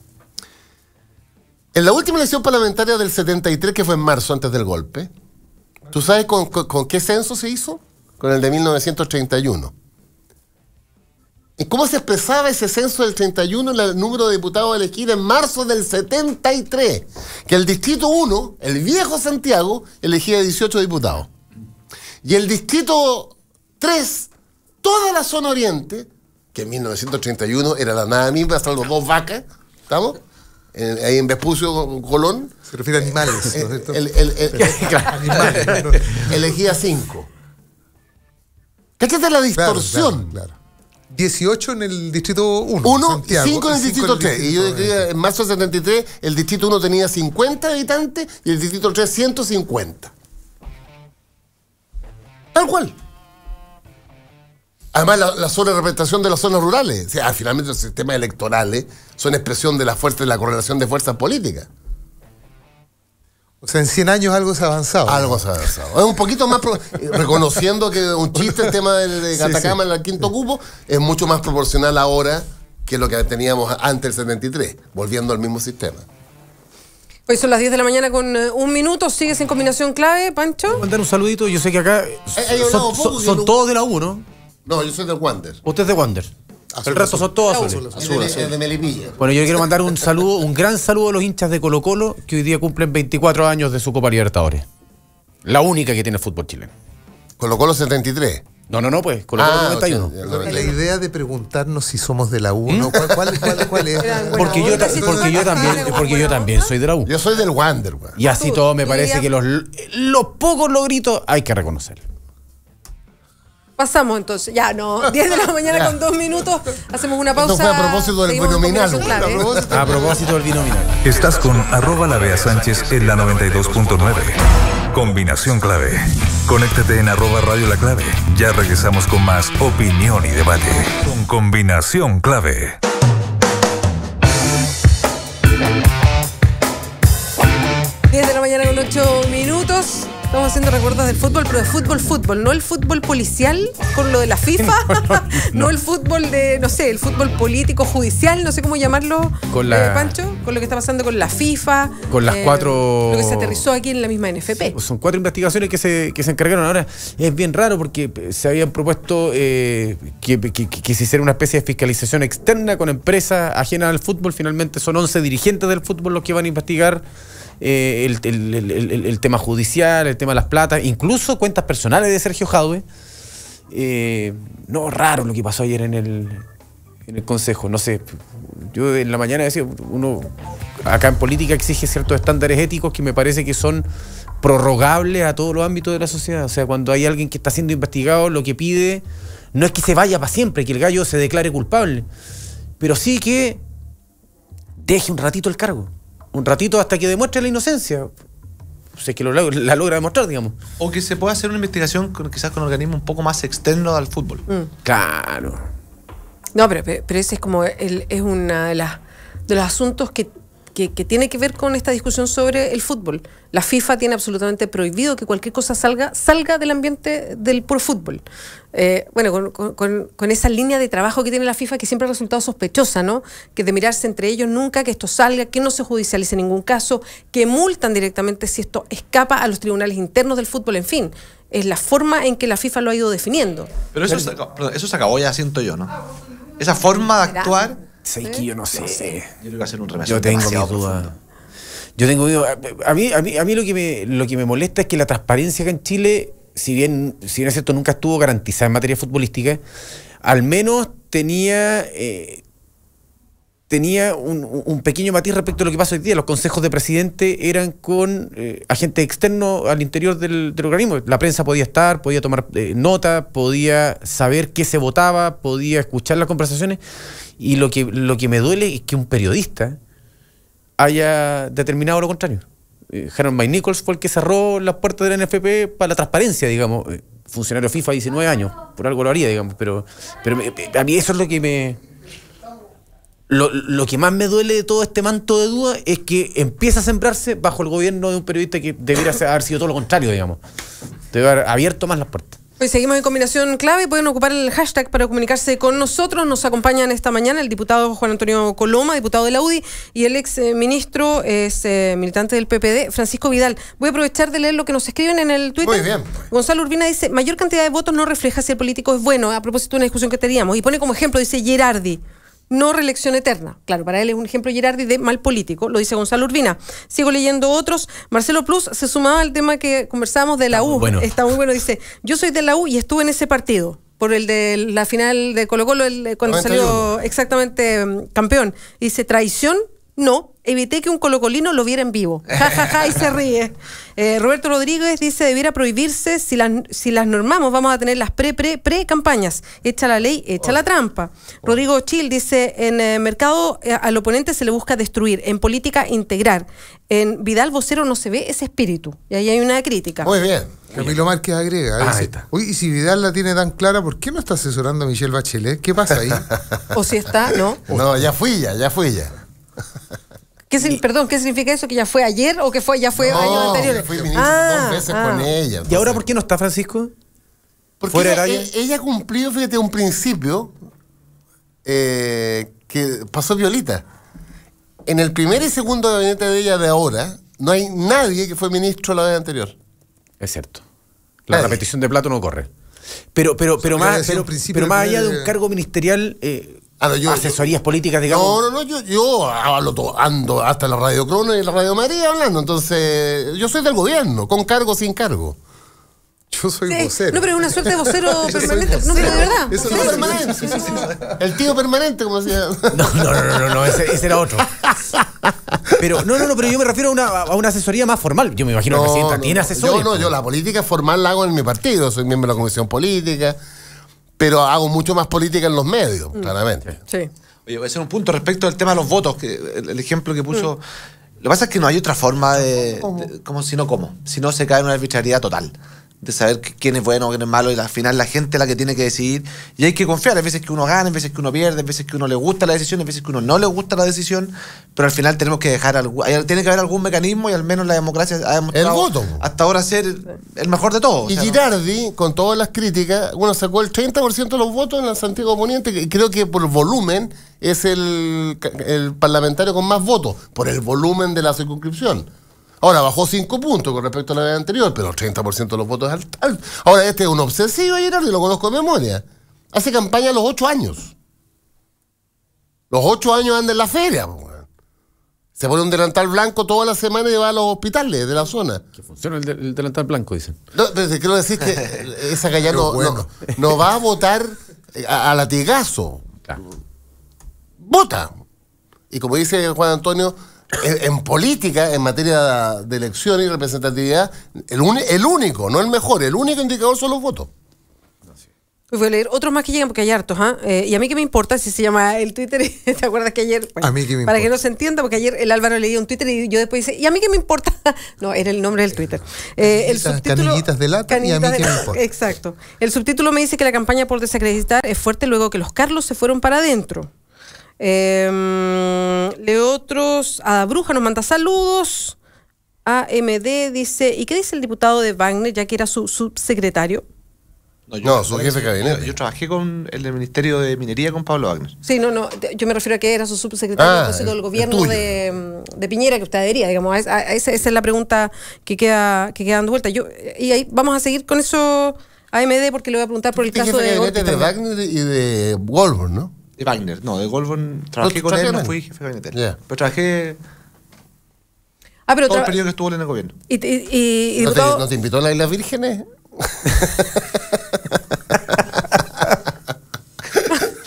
En la última elección parlamentaria del 73, que fue en marzo, antes del golpe, ¿tú sabes con qué censo se hizo? Con el de 1931. ¿Y cómo se expresaba ese censo del 31 en el número de diputados elegidos en marzo del 73? Que el Distrito 1, el viejo Santiago, elegía 18 diputados. Y el Distrito 3, toda la zona oriente, que en 1931 era la nada misma, hasta los 2 vacas, ¿estamos? Ahí en Vespucio, Colón. Se refiere a animales, ¿no es cierto? Animales. Elegía 5. Cáchate la distorsión. Claro. 18 en el Distrito 1. 5 en el Distrito 3. Y yo diría, en marzo del 73, el Distrito 1 tenía 50 habitantes y el Distrito 3 150. Tal cual. Además, la sobrerepresentación de las zonas rurales. O sea, finalmente los sistemas electorales son expresión de la fuerza, de la correlación de fuerzas políticas. O sea, en 100 años algo se ha avanzado. Algo se ha avanzado. Es un poquito más, reconociendo que un chiste el tema de Atacama en el quinto cupo, es mucho más proporcional ahora que lo que teníamos antes del 73, volviendo al mismo sistema. Hoy son las 10 de la mañana con 1 minuto. ¿Sigues en combinación clave, Pancho? Voy a mandar un saludito. Yo sé que acá son todos de la U, ¿no? No, yo soy del Wander. Usted es de Wander. El resto son todos azules. Es de Melipilla. Bueno, yo quiero mandar un saludo, un gran saludo a los hinchas de Colo-Colo que hoy día cumplen 24 años de su Copa Libertadores. La única que tiene el fútbol chileno. Colo-Colo 73. No, pues, Colo-Colo 91. Okay. La idea de preguntarnos si somos de la U, ¿no? ¿Cuál es? Porque yo también soy de la U. Yo soy del Wander, güey. Y así todo me parece que los pocos logritos hay que reconocer. Pasamos entonces, 10 de la mañana con 2 minutos, hacemos una pausa. Esto fue a propósito del binominal. A propósito del binominal. Estás con @La Sánchez en la 92.9. Combinación clave. Conéctate en @Radio La Clave. Ya regresamos con más opinión y debate. Con Combinación Clave. De la mañana con 8 minutos. Estamos haciendo recuerdos del fútbol, pero de fútbol, no el fútbol policial con lo de la FIFA, no el fútbol de, no sé, el fútbol político, judicial, no sé cómo llamarlo, Pancho, con lo que está pasando con la FIFA, con las 4... Lo que se aterrizó aquí en la misma NFP. Son 4 investigaciones que se encargaron ahora. Es bien raro porque se habían propuesto que se hiciera una especie de fiscalización externa con empresas ajenas al fútbol. Finalmente son 11 dirigentes del fútbol los que van a investigar el tema judicial, el tema de las platas, incluso cuentas personales de Sergio Jadue. No, raro lo que pasó ayer en el Consejo. No sé, yo en la mañana decía, uno acá en política exige ciertos estándares éticos que me parece que son prorrogables a todos los ámbitos de la sociedad. O sea, cuando hay alguien que está siendo investigado, lo que pide No es que se vaya para siempre, que el gallo se declare culpable, pero sí que deje un ratito el cargo. Un ratito hasta que demuestre la inocencia. O sea, que la logra demostrar, digamos. O que se pueda hacer una investigación quizás con organismos un poco más externos al fútbol. Claro. No, pero ese es como es una de los asuntos que tiene que ver con esta discusión sobre el fútbol. La FIFA tiene absolutamente prohibido que cualquier cosa salga del ambiente del puro fútbol. Bueno, con esa línea de trabajo que tiene la FIFA, que siempre ha resultado sospechosa, ¿no? Que de mirarse entre ellos nunca, que esto salga, que no se judicialice en ningún caso, que multan directamente si esto escapa a los tribunales internos del fútbol, en fin. Es la forma en que la FIFA lo ha ido definiendo. Pero eso se acabó ya, siento yo, ¿no? Esa forma de actuar... Sí, que yo no sé. Yo creo que va a ser un remedio. Yo tengo mis dudas. A mí lo que me molesta es que la transparencia acá en Chile, si bien es cierto, nunca estuvo garantizada en materia futbolística, al menos tenía un pequeño matiz respecto a lo que pasa hoy día. Los consejos de presidente eran con agentes externos al interior del organismo. La prensa podía estar, podía tomar nota, podía saber qué se votaba, podía escuchar las conversaciones. Y lo que me duele es que un periodista haya determinado lo contrario. Harold Mike Nichols fue el que cerró las puertas de la NFP para la transparencia, digamos. Funcionario FIFA, 19 años, por algo lo haría, digamos. Pero a mí eso es lo que me... Lo que más me duele de todo este manto de duda es que empieza a sembrarse bajo el gobierno de un periodista que debería haber sido todo lo contrario, digamos. Debe haber abierto más las puertas. Hoy seguimos en Combinación Clave. Pueden ocupar el hashtag para comunicarse con nosotros. Nos acompañan esta mañana el diputado Juan Antonio Coloma, diputado de la UDI, y el ex ministro, militante del PPD, Francisco Vidal. Voy a aprovechar de leer lo que nos escriben en el Twitter. Muy bien. Gonzalo Urbina dice: mayor cantidad de votos no refleja si el político es bueno, a propósito de una discusión que teníamos. Y pone como ejemplo, dice Gerardi. No reelección eterna. Claro, para él es un ejemplo Gerardi de mal político, lo dice Gonzalo Urbina. Sigo leyendo otros. Marcelo Plus se sumaba al tema que conversábamos de la U. Bueno. Está muy bueno. Dice: yo soy de la U y estuve en ese partido. Por el de la final de Colo-Colo, cuando 91. Salió exactamente campeón. Dice: traición, no. Evité que un colocolino lo viera en vivo. Ja, ja, ja, y se ríe. Roberto Rodríguez dice: debiera prohibirse, si las normamos, vamos a tener las pre-campañas. Echa la ley, echa la trampa. Rodrigo Chil dice: en mercado al oponente se le busca destruir, en política integrar. En Vidal vocero no se ve ese espíritu. Y ahí hay una crítica. Muy bien. Camilo Márquez agrega. Dice, ahí está. Oye, y si Vidal la tiene tan clara, ¿por qué no está asesorando a Michelle Bachelet? ¿Qué pasa ahí? O si está, ¿no? No, ya fui ya. ¿Qué significa eso? ¿Que ya fue ayer o que ya fue años anteriores? Fui ministro 2 veces con ella. Entonces. ¿Y ahora por qué no está, Francisco? Porque ¿Fuera ella cumplió, fíjate, un principio que pasó violita. En el primer y segundo gabinete de ella de ahora, no hay nadie que fue ministro la vez anterior. Es cierto. La repetición de plato no corre. Pero más allá de un cargo ministerial... asesorías políticas, digamos. No, yo ando hasta la Radio Crono y la Radio María hablando. Entonces, yo soy del gobierno, con cargo, sin cargo. Yo soy vocero. No, pero es una suerte de vocero permanente. No, pero de verdad. Eso es permanente. Sí. El tío permanente, como decía. No, ese era otro. Pero pero yo me refiero a una asesoría más formal. Yo me imagino que el presidente tiene asesores. Yo la política formal la hago en mi partido. Soy miembro de la Comisión Política. Pero hago mucho más política en los medios, claramente. Sí. Oye, voy a hacer un punto respecto al tema de los votos, que el ejemplo que puso. Lo que pasa es que no hay otra forma si no se cae en una arbitrariedad total. De saber quién es bueno, quién es malo, y al final la gente es la que tiene que decidir. Y hay que confiar. Hay veces que uno gana, hay veces que uno pierde, hay veces que uno le gusta la decisión, hay veces que uno no le gusta la decisión. Pero al final tenemos que tiene que haber algún mecanismo, y al menos la democracia ha demostrado el voto hasta ahora ser el mejor de todos. Y Girardi, con todas las críticas, sacó el 30% de los votos en la Santiago Poniente, que creo que por volumen es el parlamentario con más votos, por el volumen de la circunscripción. Ahora bajó 5 puntos con respecto a la vez anterior, pero el 30% de los votos es alto. Ahora este es un obsesivo, Girardi, lo conozco de memoria. Hace campaña a los 8 años. Los 8 años anda en la feria. Se pone un delantal blanco toda la semana y va a los hospitales de la zona. Que funciona el delantal blanco, dicen. No, pero quiero decir que esa galla no va a votar a latigazo. Claro. Vota. Y como dice Juan Antonio... En política, en materia de elección y representatividad, el único, no el mejor, el único indicador son los votos. Voy a leer otros más que llegan porque hay hartos, y a mí que me importa si se llama el Twitter. ¿Te acuerdas que ayer? Bueno, a mí que me para importa. que no se entienda, porque ayer el Álvaro leía un Twitter y yo después dice, ¿y a mí qué me importa? No, era el nombre del Twitter. El subtítulo, canillitas de lata y a mí qué me importa. Exacto. El subtítulo me dice que la campaña por desacreditar es fuerte luego que los Carlos se fueron para adentro. Leo otros. Ada Bruja nos manda saludos. AMD dice, ¿y qué dice el diputado de Wagner, ya que era su subsecretario? No, su jefe de gabinete. Yo trabajé con el Ministerio de Minería con Pablo Wagner. Sí, no, yo me refiero a que era su subsecretario del gobierno de Piñera, que usted adhería, digamos. Esa es la pregunta que queda dando vuelta. Y ahí vamos a seguir con eso, AMD, porque le voy a preguntar por el caso de gabinete de Wagner y de Goldberg, ¿no? De Wagner, no, de Goldberg trabajé con él, no fui jefe de gabinete. Yeah. Pero trabajé pero todo el periodo que estuvo en el gobierno. Y ¿No te invitó a las Islas Vírgenes?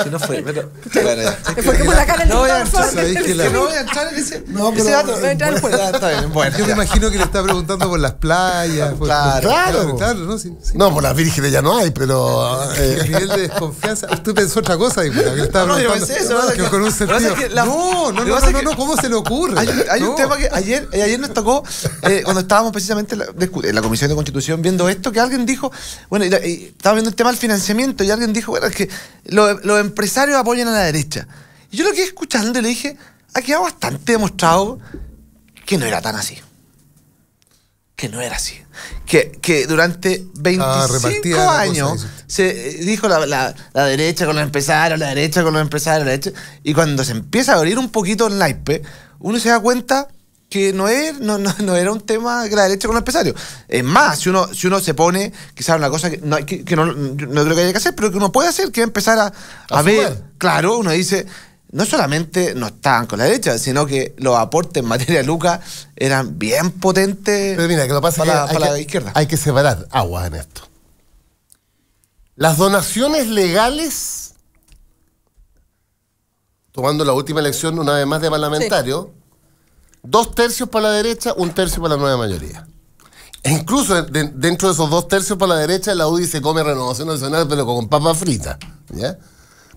Si no fue, pero bueno, ya. ¿Por qué por la cara no voy a entrar, no voy a entrar en ese, No, pero- ese dato. Está bien, bueno, Yo me ya. imagino que le está preguntando por las playas. Claro. ¿no? Sí. No, por las vírgenes ya no hay, pero... El nivel de desconfianza. Usted pensó otra cosa, diputado, que le estaba No, yo preguntando. pensé eso, que con un lo que pasa sentido. es que la- No, lo que pasa es que- ¿cómo se le ocurre? Hay un No. tema que ayer nos tocó, cuando estábamos precisamente en la Comisión de Constitución viendo esto, que alguien dijo, bueno, y estaba viendo el tema del financiamiento, y alguien dijo, bueno, es que los empresarios apoyan a la derecha. Y yo lo quedé escuchando y le dije, ha quedado bastante demostrado que no era tan así. Que no era así. Que durante 25 repartida la años cosa, se dijo la derecha con los empresarios, la derecha con los empresarios, la derecha. Y cuando se empieza a abrir un poquito el naipe, uno se da cuenta que no era un tema que la derecha con los empresarios. Es más, si uno se pone, quizás una cosa que no creo que haya que hacer, pero que uno puede hacer, que es empezar a ver. Claro, uno dice, no solamente no estaban con la derecha, sino que los aportes en materia de lucas eran bien potentes. Pero mira, que lo que pasa para es que la izquierda. hay que separar aguas en esto. Las donaciones legales, tomando la última elección una vez más de parlamentario, 2/3 para la derecha, 1/3 para la nueva mayoría. E incluso dentro de esos 2/3 para la derecha, la UDI se come Renovación Nacional, pero con papa frita, ¿ya?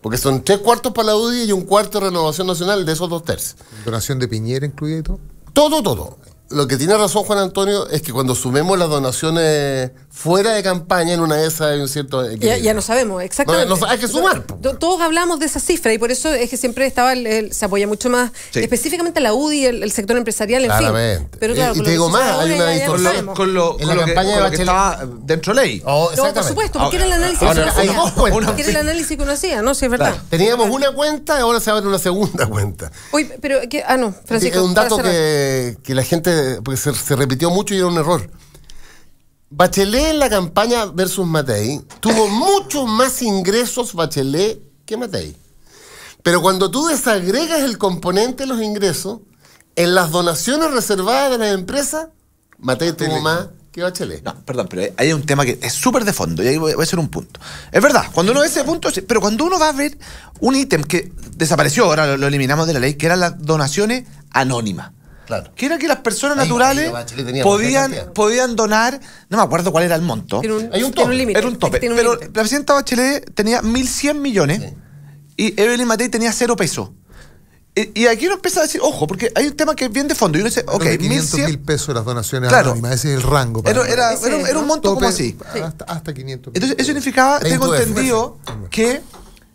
Porque son 3/4 para la UDI y 1/4 Renovación Nacional de esos 2/3. ¿Donación de Piñera incluida y todo? Todo. Lo que tiene razón Juan Antonio es que cuando sumemos las donaciones fuera de campaña, en una de esas hay un cierto equilibrio. Ya no sabemos, exactamente. No, hay que sumar. Todos hablamos de esa cifra y por eso es que siempre estaba se apoya mucho más, específicamente la UDI, el sector empresarial, en Claramente. fin. Pero claro, Y te digo más, hay una distorsión. Con lo En la campaña de que Bachelet estaba dentro de ley. Oh, No, por exactamente. supuesto, porque era el análisis Ahora, que hay uno dos hacía. cuentas. Porque era el análisis que uno hacía, ¿no? Sí, es verdad. Teníamos una cuenta y ahora se abre una segunda cuenta. Oye, pero, no, Francisco. Es un dato para cerrar. que la gente, porque se repitió mucho y era un error. Bachelet en la campaña versus Matei tuvo muchos más ingresos Bachelet que Matei. Pero cuando tú desagregas el componente de los ingresos, en las donaciones reservadas de las empresas, Matei tuvo más que Bachelet. No, perdón, pero hay un tema que es súper de fondo y ahí voy a hacer un punto. Es verdad, cuando uno ve ese punto, pero cuando uno va a ver un ítem que desapareció, ahora lo eliminamos de la ley, que eran las donaciones anónimas. Claro. Que era que las personas Ahí naturales Bachelet tenía podían donar, no me acuerdo cuál era el monto. Hay un tope. límite. Era un tope. Tiene un Pero límite. la presidenta Bachelet tenía 1.100 millones y Evelyn Matei tenía 0 pesos. Y aquí uno empieza a decir, ojo, porque hay un tema que es bien de fondo. Y uno dice, ok, De 500 1.100. mil pesos las donaciones Claro. anónimas, ese es el rango. Era un monto como así. Hasta 500 mil. Entonces, eso significaba, tengo Veintue. entendido, que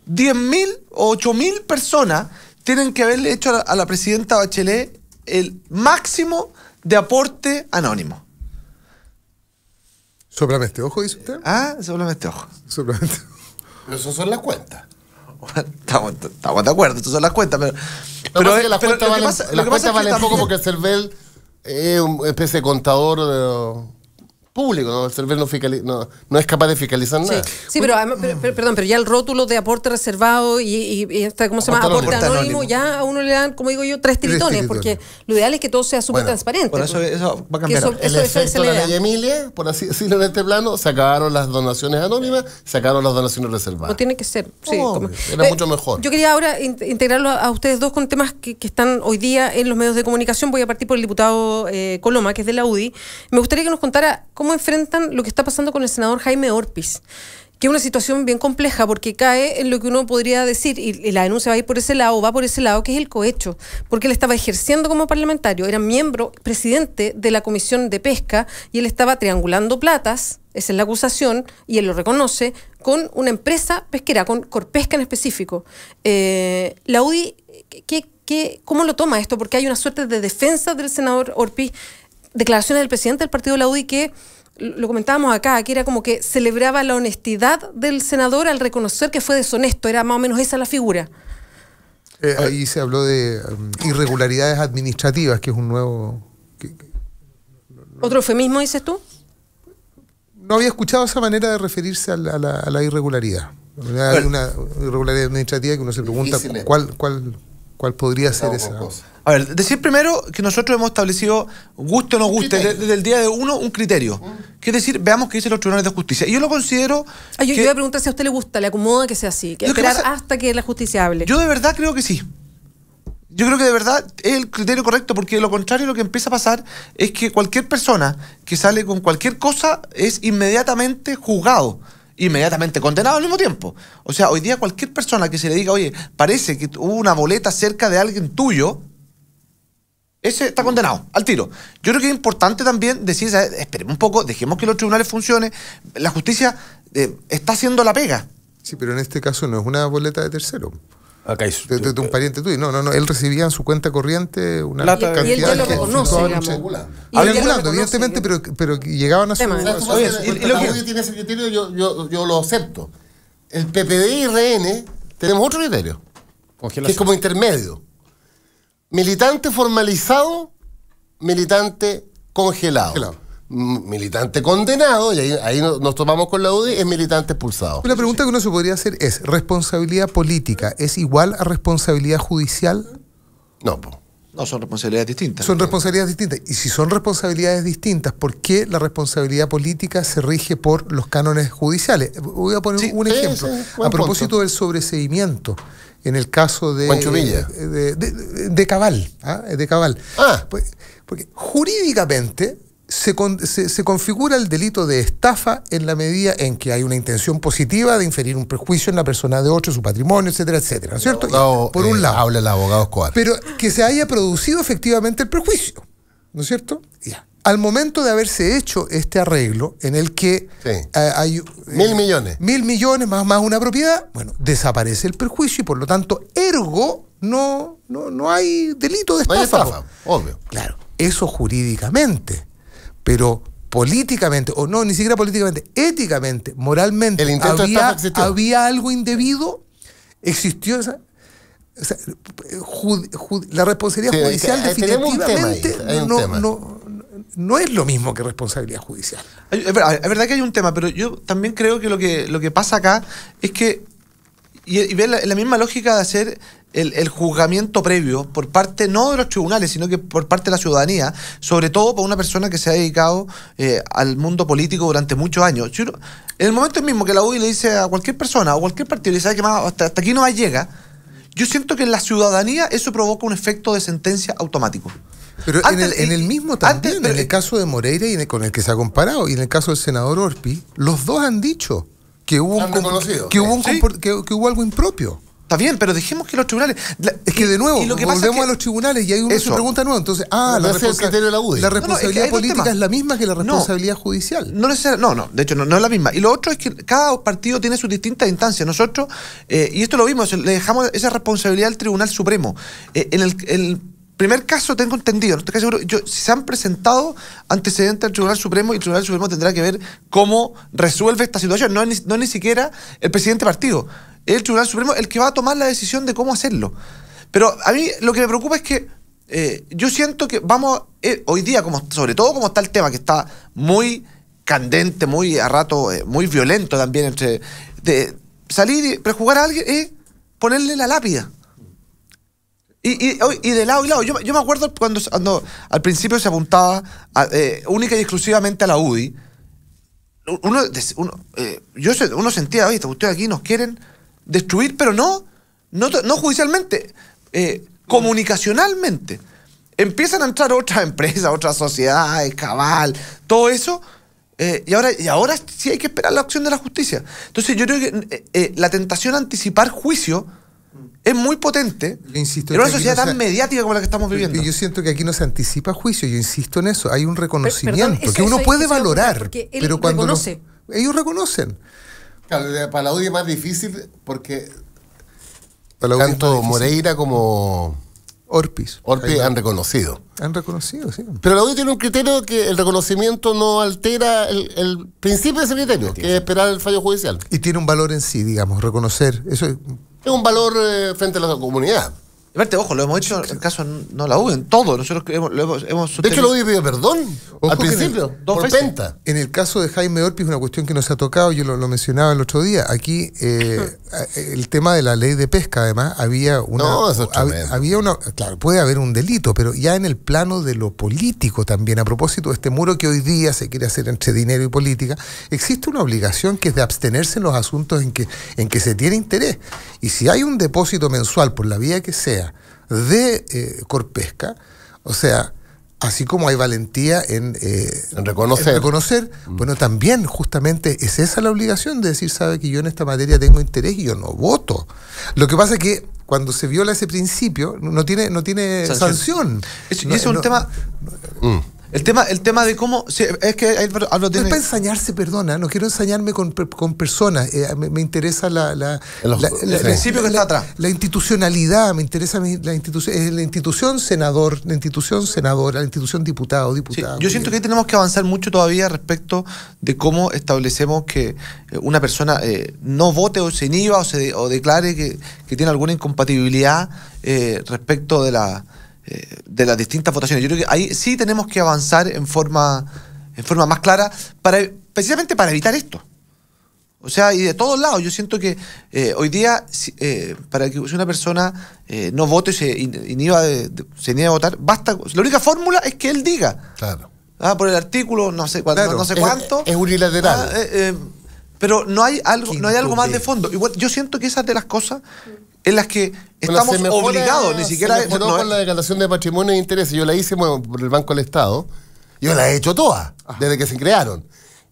10.000 o 8.000 personas tienen que haberle hecho a la presidenta Bachelet el máximo de aporte anónimo. Sóplame este ojo, dice usted. Ah, solamente ojo. Sóplame este ojo. Pero eso son las cuentas. Estamos de acuerdo, estas son las cuentas, pero Pero es que las cuentas lo que valen, pasa- lo las que pasa cuentas es que valen poco también- porque el CERVEL es una especie de contador público, ¿no? El CERVEL no es capaz de fiscalizar nada. Sí, pero, además, perdón, pero ya el rótulo de aporte reservado y esta, ¿cómo se llama? Aporte Aporte anónimo. anónimo, ya a uno le dan, como digo yo, 3 tiritones, porque lo ideal es que todo sea súper Bueno, transparente. Por eso va a cambiar. Que ahora. El efecto de la ley Emilia, por así decirlo en este plano, se acabaron las donaciones anónimas, se acabaron las donaciones reservadas. No tiene que ser. Sí, No, era mucho mejor. Yo quería ahora integrarlo a ustedes dos con temas que están hoy día en los medios de comunicación. Voy a partir por el diputado Coloma, que es de la UDI. Me gustaría que nos contara cómo enfrentan lo que está pasando con el senador Jaime Orpiz, que es una situación bien compleja porque cae en lo que uno podría decir, y la denuncia va a ir por ese lado, que es el cohecho, porque él estaba ejerciendo como parlamentario, era miembro, presidente de la Comisión de Pesca, y él estaba triangulando platas, esa es la acusación, y él lo reconoce, con una empresa pesquera, con Corpesca en específico. La UDI, ¿cómo lo toma esto? Porque hay una suerte de defensa del senador Orpiz, declaraciones del presidente del partido de la UDI que lo comentábamos acá, que era como que celebraba la honestidad del senador al reconocer que fue deshonesto, era más o menos esa la figura. Ahí se habló de irregularidades administrativas, que es un nuevo... ¿Otro eufemismo, dices tú? No había escuchado esa manera de referirse a la irregularidad. Hay una irregularidad administrativa que uno se pregunta cuál podría ser esa cosa. A ver, decir primero que nosotros hemos establecido, guste o no guste, desde el día de uno, un criterio. Que es decir, veamos qué dicen los tribunales de justicia. Y yo lo considero... yo voy a preguntar si a usted le gusta, le acomoda que sea así, que esperar hasta que la justicia hable. Yo de verdad creo que sí. Yo creo que de verdad es el criterio correcto, porque de lo contrario lo que empieza a pasar es que cualquier persona que sale con cualquier cosa es inmediatamente juzgado, inmediatamente condenado al mismo tiempo. O sea, hoy día cualquier persona que se le diga, oye, parece que hubo una boleta cerca de alguien tuyo, ese está condenado, al tiro. Yo creo que es importante también decir, esperemos un poco, dejemos que los tribunales funcionen, la justicia está haciendo la pega. Sí, pero en este caso no es una boleta de tercero. Acá de un pariente tuyo. No, él recibía en su cuenta corriente una cantidad y él ya lo reconoce, regulando, evidentemente, pero llegaban a su... Oye, y lo que tiene ese criterio, yo lo acepto. El PPD y RN tenemos otro criterio, que es como intermedio. Militante formalizado, militante congelado. Militante condenado, y ahí nos tomamos con la UDI, es militante expulsado. La pregunta que uno se podría hacer es, ¿responsabilidad política es igual a responsabilidad judicial? No, no, son responsabilidades distintas. Son responsabilidades distintas. Y si son responsabilidades distintas, ¿por qué la responsabilidad política se rige por los cánones judiciales? Voy a poner un ejemplo. A propósito del sobreseimiento, en el caso de Cabal. De Cabal. Porque jurídicamente se configura el delito de estafa en la medida en que hay una intención positiva de inferir un perjuicio en la persona de otro, su patrimonio, etcétera, etcétera, ¿no es cierto? Por un lado. Habla el abogado Escobar. Pero que se haya producido efectivamente el perjuicio, ¿no es cierto? Ya. Al momento de haberse hecho este arreglo en el que hay... 1.000 millones. 1.000 millones más una propiedad, bueno, desaparece el perjuicio y por lo tanto, ergo, no hay delito de estafa. No hay estafa, obvio. Claro, eso jurídicamente, pero políticamente, o no, ni siquiera políticamente, éticamente, moralmente, había algo indebido, existió esa... O sea, la responsabilidad judicial definitivamente no es lo mismo que responsabilidad judicial. Es verdad que hay un tema, pero yo también creo que lo que pasa acá es que, y ver la misma lógica de hacer el juzgamiento previo por parte no de los tribunales, sino que por parte de la ciudadanía, sobre todo por una persona que se ha dedicado al mundo político durante muchos años. En el momento mismo que la UDI le dice a cualquier persona o cualquier partido, le dice que hasta aquí no llega, yo siento que en la ciudadanía eso provoca un efecto de sentencia automático. Pero en el mismo también, en el caso de Moreira y con el que se ha comparado, y en el caso del senador Orpiz, los dos han dicho que hubo algo impropio. Está bien, pero dejemos que los tribunales... Es que de nuevo, volvemos a los tribunales y ahí uno se pregunta de nuevo. Entonces, la responsabilidad política es la misma que la responsabilidad judicial. No, de hecho no es la misma. Y lo otro es que cada partido tiene sus distintas instancias. Nosotros, y esto lo vimos, le dejamos esa responsabilidad al Tribunal Supremo. En el primer caso, tengo entendido, no estoy casi seguro, se han presentado antecedentes al Tribunal Supremo y el Tribunal Supremo tendrá que ver cómo resuelve esta situación. No es ni siquiera el presidente partido. Es el Tribunal Supremo el que va a tomar la decisión de cómo hacerlo. Pero a mí lo que me preocupa es que yo siento que vamos, hoy día, sobre todo como está el tema, que está muy candente, muy a rato, muy violento también, salir y prejugar a alguien es ponerle la lápida. Y de lado y lado. Yo me acuerdo cuando al principio se apuntaba única y exclusivamente a la UDI. Uno sentía, oye, ustedes aquí nos quieren destruir, pero no judicialmente, comunicacionalmente. Empiezan a entrar otras empresas, otras sociedades, Cabal, todo eso, Y ahora sí hay que esperar la acción de la justicia. Entonces yo creo que la tentación a anticipar juicio es muy potente en una sociedad tan mediática como la que estamos viviendo. Yo siento que aquí no se anticipa juicio, yo insisto en eso, hay un reconocimiento que uno puede valorar, pero cuando ellos reconocen. Claro, para la UDI es más difícil porque tanto Moreira como Orpiz han reconocido. Han reconocido, sí. Pero la UDI tiene un criterio que el reconocimiento no altera el principio de ese criterio, que es esperar el fallo judicial. Y tiene un valor en sí, digamos, reconocer. Eso es un valor frente a la comunidad. Aparte, ojo, lo hemos hecho en el caso no la UDI, en todo. Nosotros hemos de hecho, la UDI pidió perdón al principio, por penta. En el caso de Jaime Orpiz, una cuestión que nos ha tocado, yo lo mencionaba el otro día. Aquí, el tema de la ley de pesca, además, había una. No, eso es claro, puede haber un delito, pero ya en el plano de lo político también, a propósito de este muro que hoy día se quiere hacer entre dinero y política, existe una obligación que es de abstenerse en los asuntos en que se tiene interés. Y si hay un depósito mensual, por la vía que sea, de Corpesca, o sea, así como hay valentía en reconocer, bueno, también justamente es esa la obligación de decir, sabe que yo en esta materia tengo interés y yo no voto. Lo que pasa es que cuando se viola ese principio no tiene sanción. Y es un tema. El tema de cómo. Sí, es que no es para ensañarse, perdona, no quiero ensañarme con personas. Me interesa el principio que está atrás. La institucionalidad, me interesa la institución senador, la institución senadora, la institución diputado, diputada. Sí, yo siento que ahí tenemos que avanzar mucho todavía respecto de cómo establecemos que una persona no vote o se inhiba o declare que tiene alguna incompatibilidad respecto de las distintas votaciones. Yo creo que ahí sí tenemos que avanzar en forma más clara, precisamente para evitar esto. O sea, y de todos lados. Yo siento que hoy día, para que una persona no vote y se inhiba de votar, basta. La única fórmula es que él diga. Claro. Por el artículo, no sé cuánto. Es unilateral. Pero no hay algo más de fondo. Igual, yo siento que esas de las cosas en las que estamos obligados, ni siquiera... Se mejoró con la declaración de patrimonio e intereses. Yo la hice por el Banco del Estado. Yo la he hecho todas, desde que se crearon.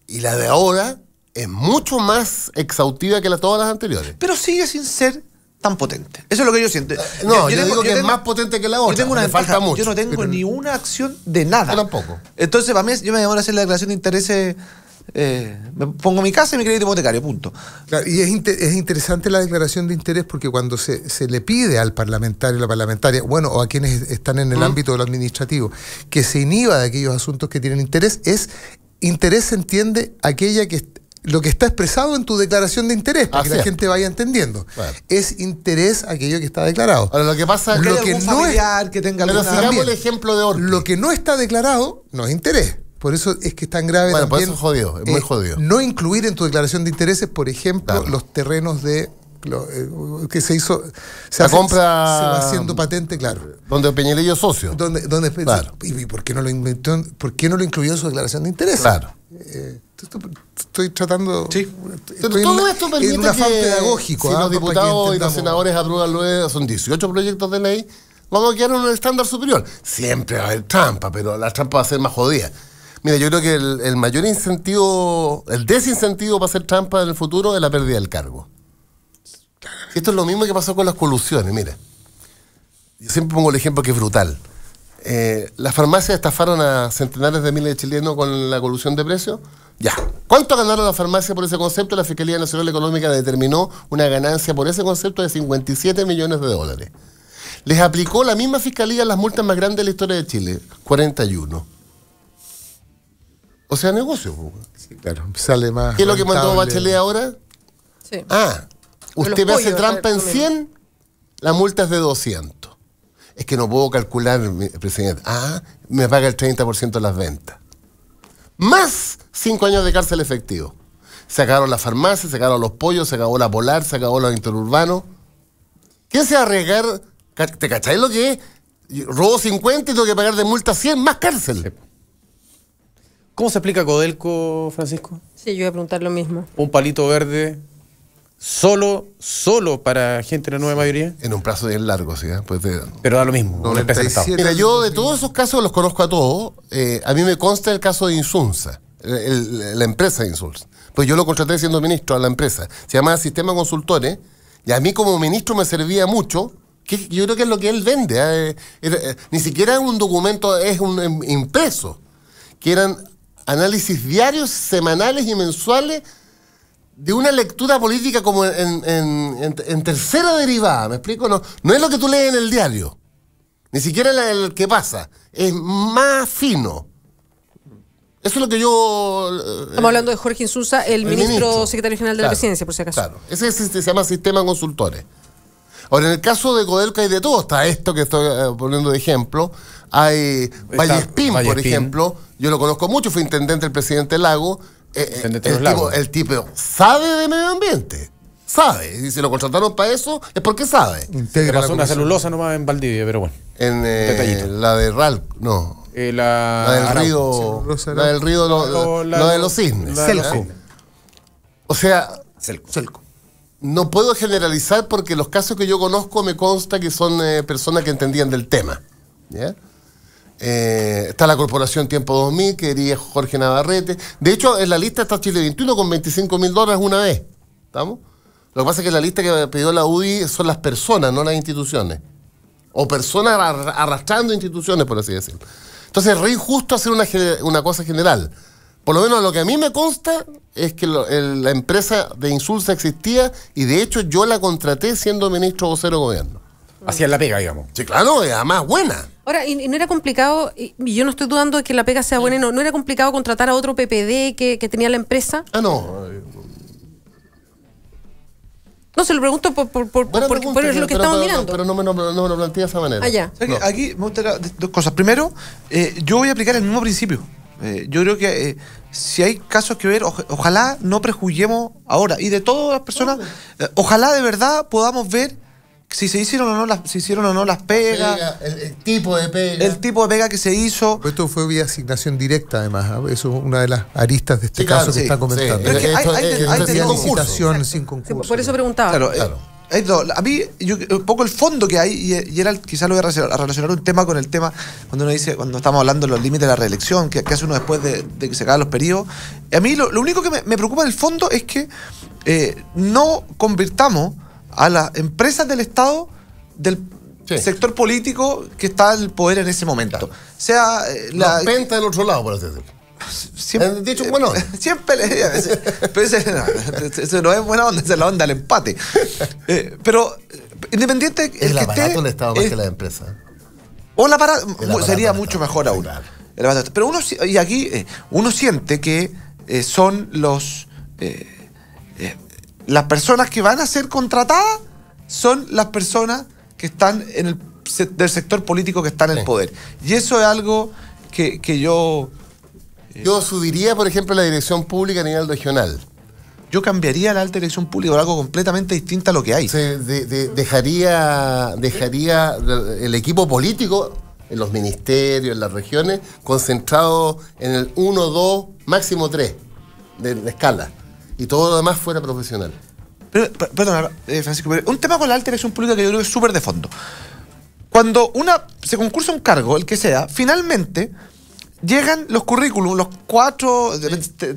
Y la de ahora es mucho más exhaustiva que todas las anteriores. Pero sigue sin ser tan potente. Eso es lo que yo siento. Yo digo que es más potente que la otra. Me falta mucho. Yo no tengo ni una acción de nada. Yo tampoco. Entonces, para mí, yo me demoro a hacer la declaración de intereses... me pongo mi casa y mi crédito hipotecario, punto. Claro, y es interesante la declaración de interés porque cuando se le pide al parlamentario, la parlamentaria, bueno, o a quienes están en el ámbito de lo administrativo, que se inhiba de aquellos asuntos que tienen interés, interés se entiende lo que está expresado en tu declaración de interés, para que la gente vaya entendiendo. Claro. Es interés aquello que está declarado. Ahora, lo que pasa es que no es que tenga pero sigamos el ejemplo de Orpiz. Lo que no está declarado no es interés. Por eso es que es tan grave también. Por eso es jodido, es muy jodido. No incluir en tu declaración de intereses, por ejemplo, los terrenos que se hizo. La compra. Se va haciendo patente, claro. Donde Peñalillo es socio. Claro. ¿Y por qué no lo inventó? ¿Por qué no lo incluyó en su declaración de intereses? Claro. Estoy tratando. Sí. Todo esto permite en un afán pedagógico. Si los diputados y los senadores aprueban luego, son 18 proyectos de ley, vamos a quedar en un estándar superior. Siempre va a haber trampa, pero la trampa va a ser más jodida. Mira, yo creo que el mayor incentivo, el desincentivo para hacer trampa en el futuro es la pérdida del cargo. Esto es lo mismo que pasó con las colusiones, mira. Yo siempre pongo el ejemplo que es brutal. Las farmacias estafaron a centenares de miles de chilenos con la colusión de precios. Ya. ¿Cuánto ganaron las farmacias por ese concepto? La Fiscalía Nacional Económica determinó una ganancia por ese concepto de 57 millones de dólares. Les aplicó la misma fiscalía las multas más grandes de la historia de Chile, 41. O sea, negocio. Sí, claro, sale más. ¿Qué es lo que mandó Bachelet ahora? Sí. Usted me hace trampa en 100, la multa es de 200. Es que no puedo calcular, presidente. Me paga el 30% de las ventas. Más 5 años de cárcel efectivo. Se acabaron las farmacias, se acabaron los pollos, se acabó la Polar, se acabó los interurbanos. ¿Quién se va a arriesgar? ¿Te cacháis lo que es? Robo 50 y tengo que pagar de multa 100, más cárcel. Sí. ¿Cómo se explica Codelco, Francisco? Sí, yo iba a preguntar lo mismo. Un palito verde solo para gente de la nueva mayoría. En un plazo bien largo, sí. Pero da lo mismo. Mira, yo de todos esos casos los conozco a todos. A mí me consta el caso de Insunza. la empresa de Insulsa. Pues yo lo contraté siendo ministro a la empresa. Se llamaba Sistema Consultores, y a mí como ministro me servía mucho, que yo creo que es lo que él vende. Ni siquiera es un documento, es un impreso, que eran análisis diarios, semanales y mensuales de una lectura política como en tercera derivada, ¿me explico? No es lo que tú lees en el diario, ni siquiera el que pasa, es más fino. Eso es lo que yo... Estamos hablando de Jorge Insulza, el ministro secretario general de la Presidencia, por si acaso. Claro, ese se llama Sistema Consultores. Ahora, en el caso de Codelco hay de todo. Está esto que estoy poniendo de ejemplo. Hay Vallespín, por ejemplo. Yo lo conozco mucho, fue intendente del presidente Lago. El tipo sabe de medio ambiente. Sabe. Y si lo contrataron para eso, es porque sabe. Pasó una celulosa nomás en Valdivia, pero bueno. La de RAL, no. La del río. La del río, la de los cisnes. O sea, Celco. No puedo generalizar porque los casos que yo conozco me consta que son personas que entendían del tema. ¿Ya? Está la Corporación Tiempo 2000, que diría Jorge Navarrete. De hecho, en la lista está Chile 21 con $25.000 una vez. ¿Estamos? Lo que pasa es que la lista que pidió la UDI son las personas, no las instituciones. O personas arrastrando instituciones, por así decirlo. Entonces es re injusto hacer una cosa general. Por lo menos lo que a mí me consta es que la empresa de Insulsa existía y de hecho yo la contraté siendo ministro vocero de gobierno. Hacían la pega, digamos. Sí, claro, y además buena. Ahora, y no era complicado, y yo no estoy dudando de que la pega sea buena, no era complicado contratar a otro PPD que tenía la empresa. No. No, se lo pregunto por lo que estamos mirando. Pero no me lo planteé de esa manera. Allá. No. Aquí me gustaría dos cosas. Primero, yo voy a aplicar el mismo principio. Yo creo que si hay casos que ver, ojalá no prejuzguemos ahora. Y de todas las personas, ojalá de verdad podamos ver si se hicieron o no las pegas. El tipo de pega. El tipo de pega que se hizo. Esto fue vía asignación directa, además. Eso es una de las aristas de este caso que está comentando. Pero hay licitación sin concurso. Por eso preguntaba. Claro. A mí, un poco el fondo que hay, y era quizás lo voy a relacionar un tema con el tema cuando uno dice, cuando estamos hablando de los límites de la reelección, que hace uno después de que se acaban los periodos. A mí lo único que me preocupa en el fondo es que no convirtamos a las empresas del Estado del sector político que está en el poder en ese momento. Claro. Sea la venta del otro lado, por así decirlo. Siempre, dicho bueno. Siempre pero eso no es buena onda, esa es la onda del empate. Pero independiente el que aparato del Estado más que la empresa. O el aparato sería mucho mejor aún. Claro. Pero uno siente que son las personas que van a ser contratadas son las personas que están del sector político que está en el poder. Y eso es algo que yo subiría, por ejemplo, la dirección pública a nivel regional. Yo cambiaría la alta dirección pública por algo completamente distinto a lo que hay. Dejaría el equipo político en los ministerios, en las regiones, concentrado en el 1, 2, máximo 3 de escala. Y todo lo demás fuera profesional. Perdón, Francisco, pero un tema con la alta dirección pública que yo creo que es súper de fondo. Cuando se concursa un cargo, el que sea, finalmente llegan los currículums, los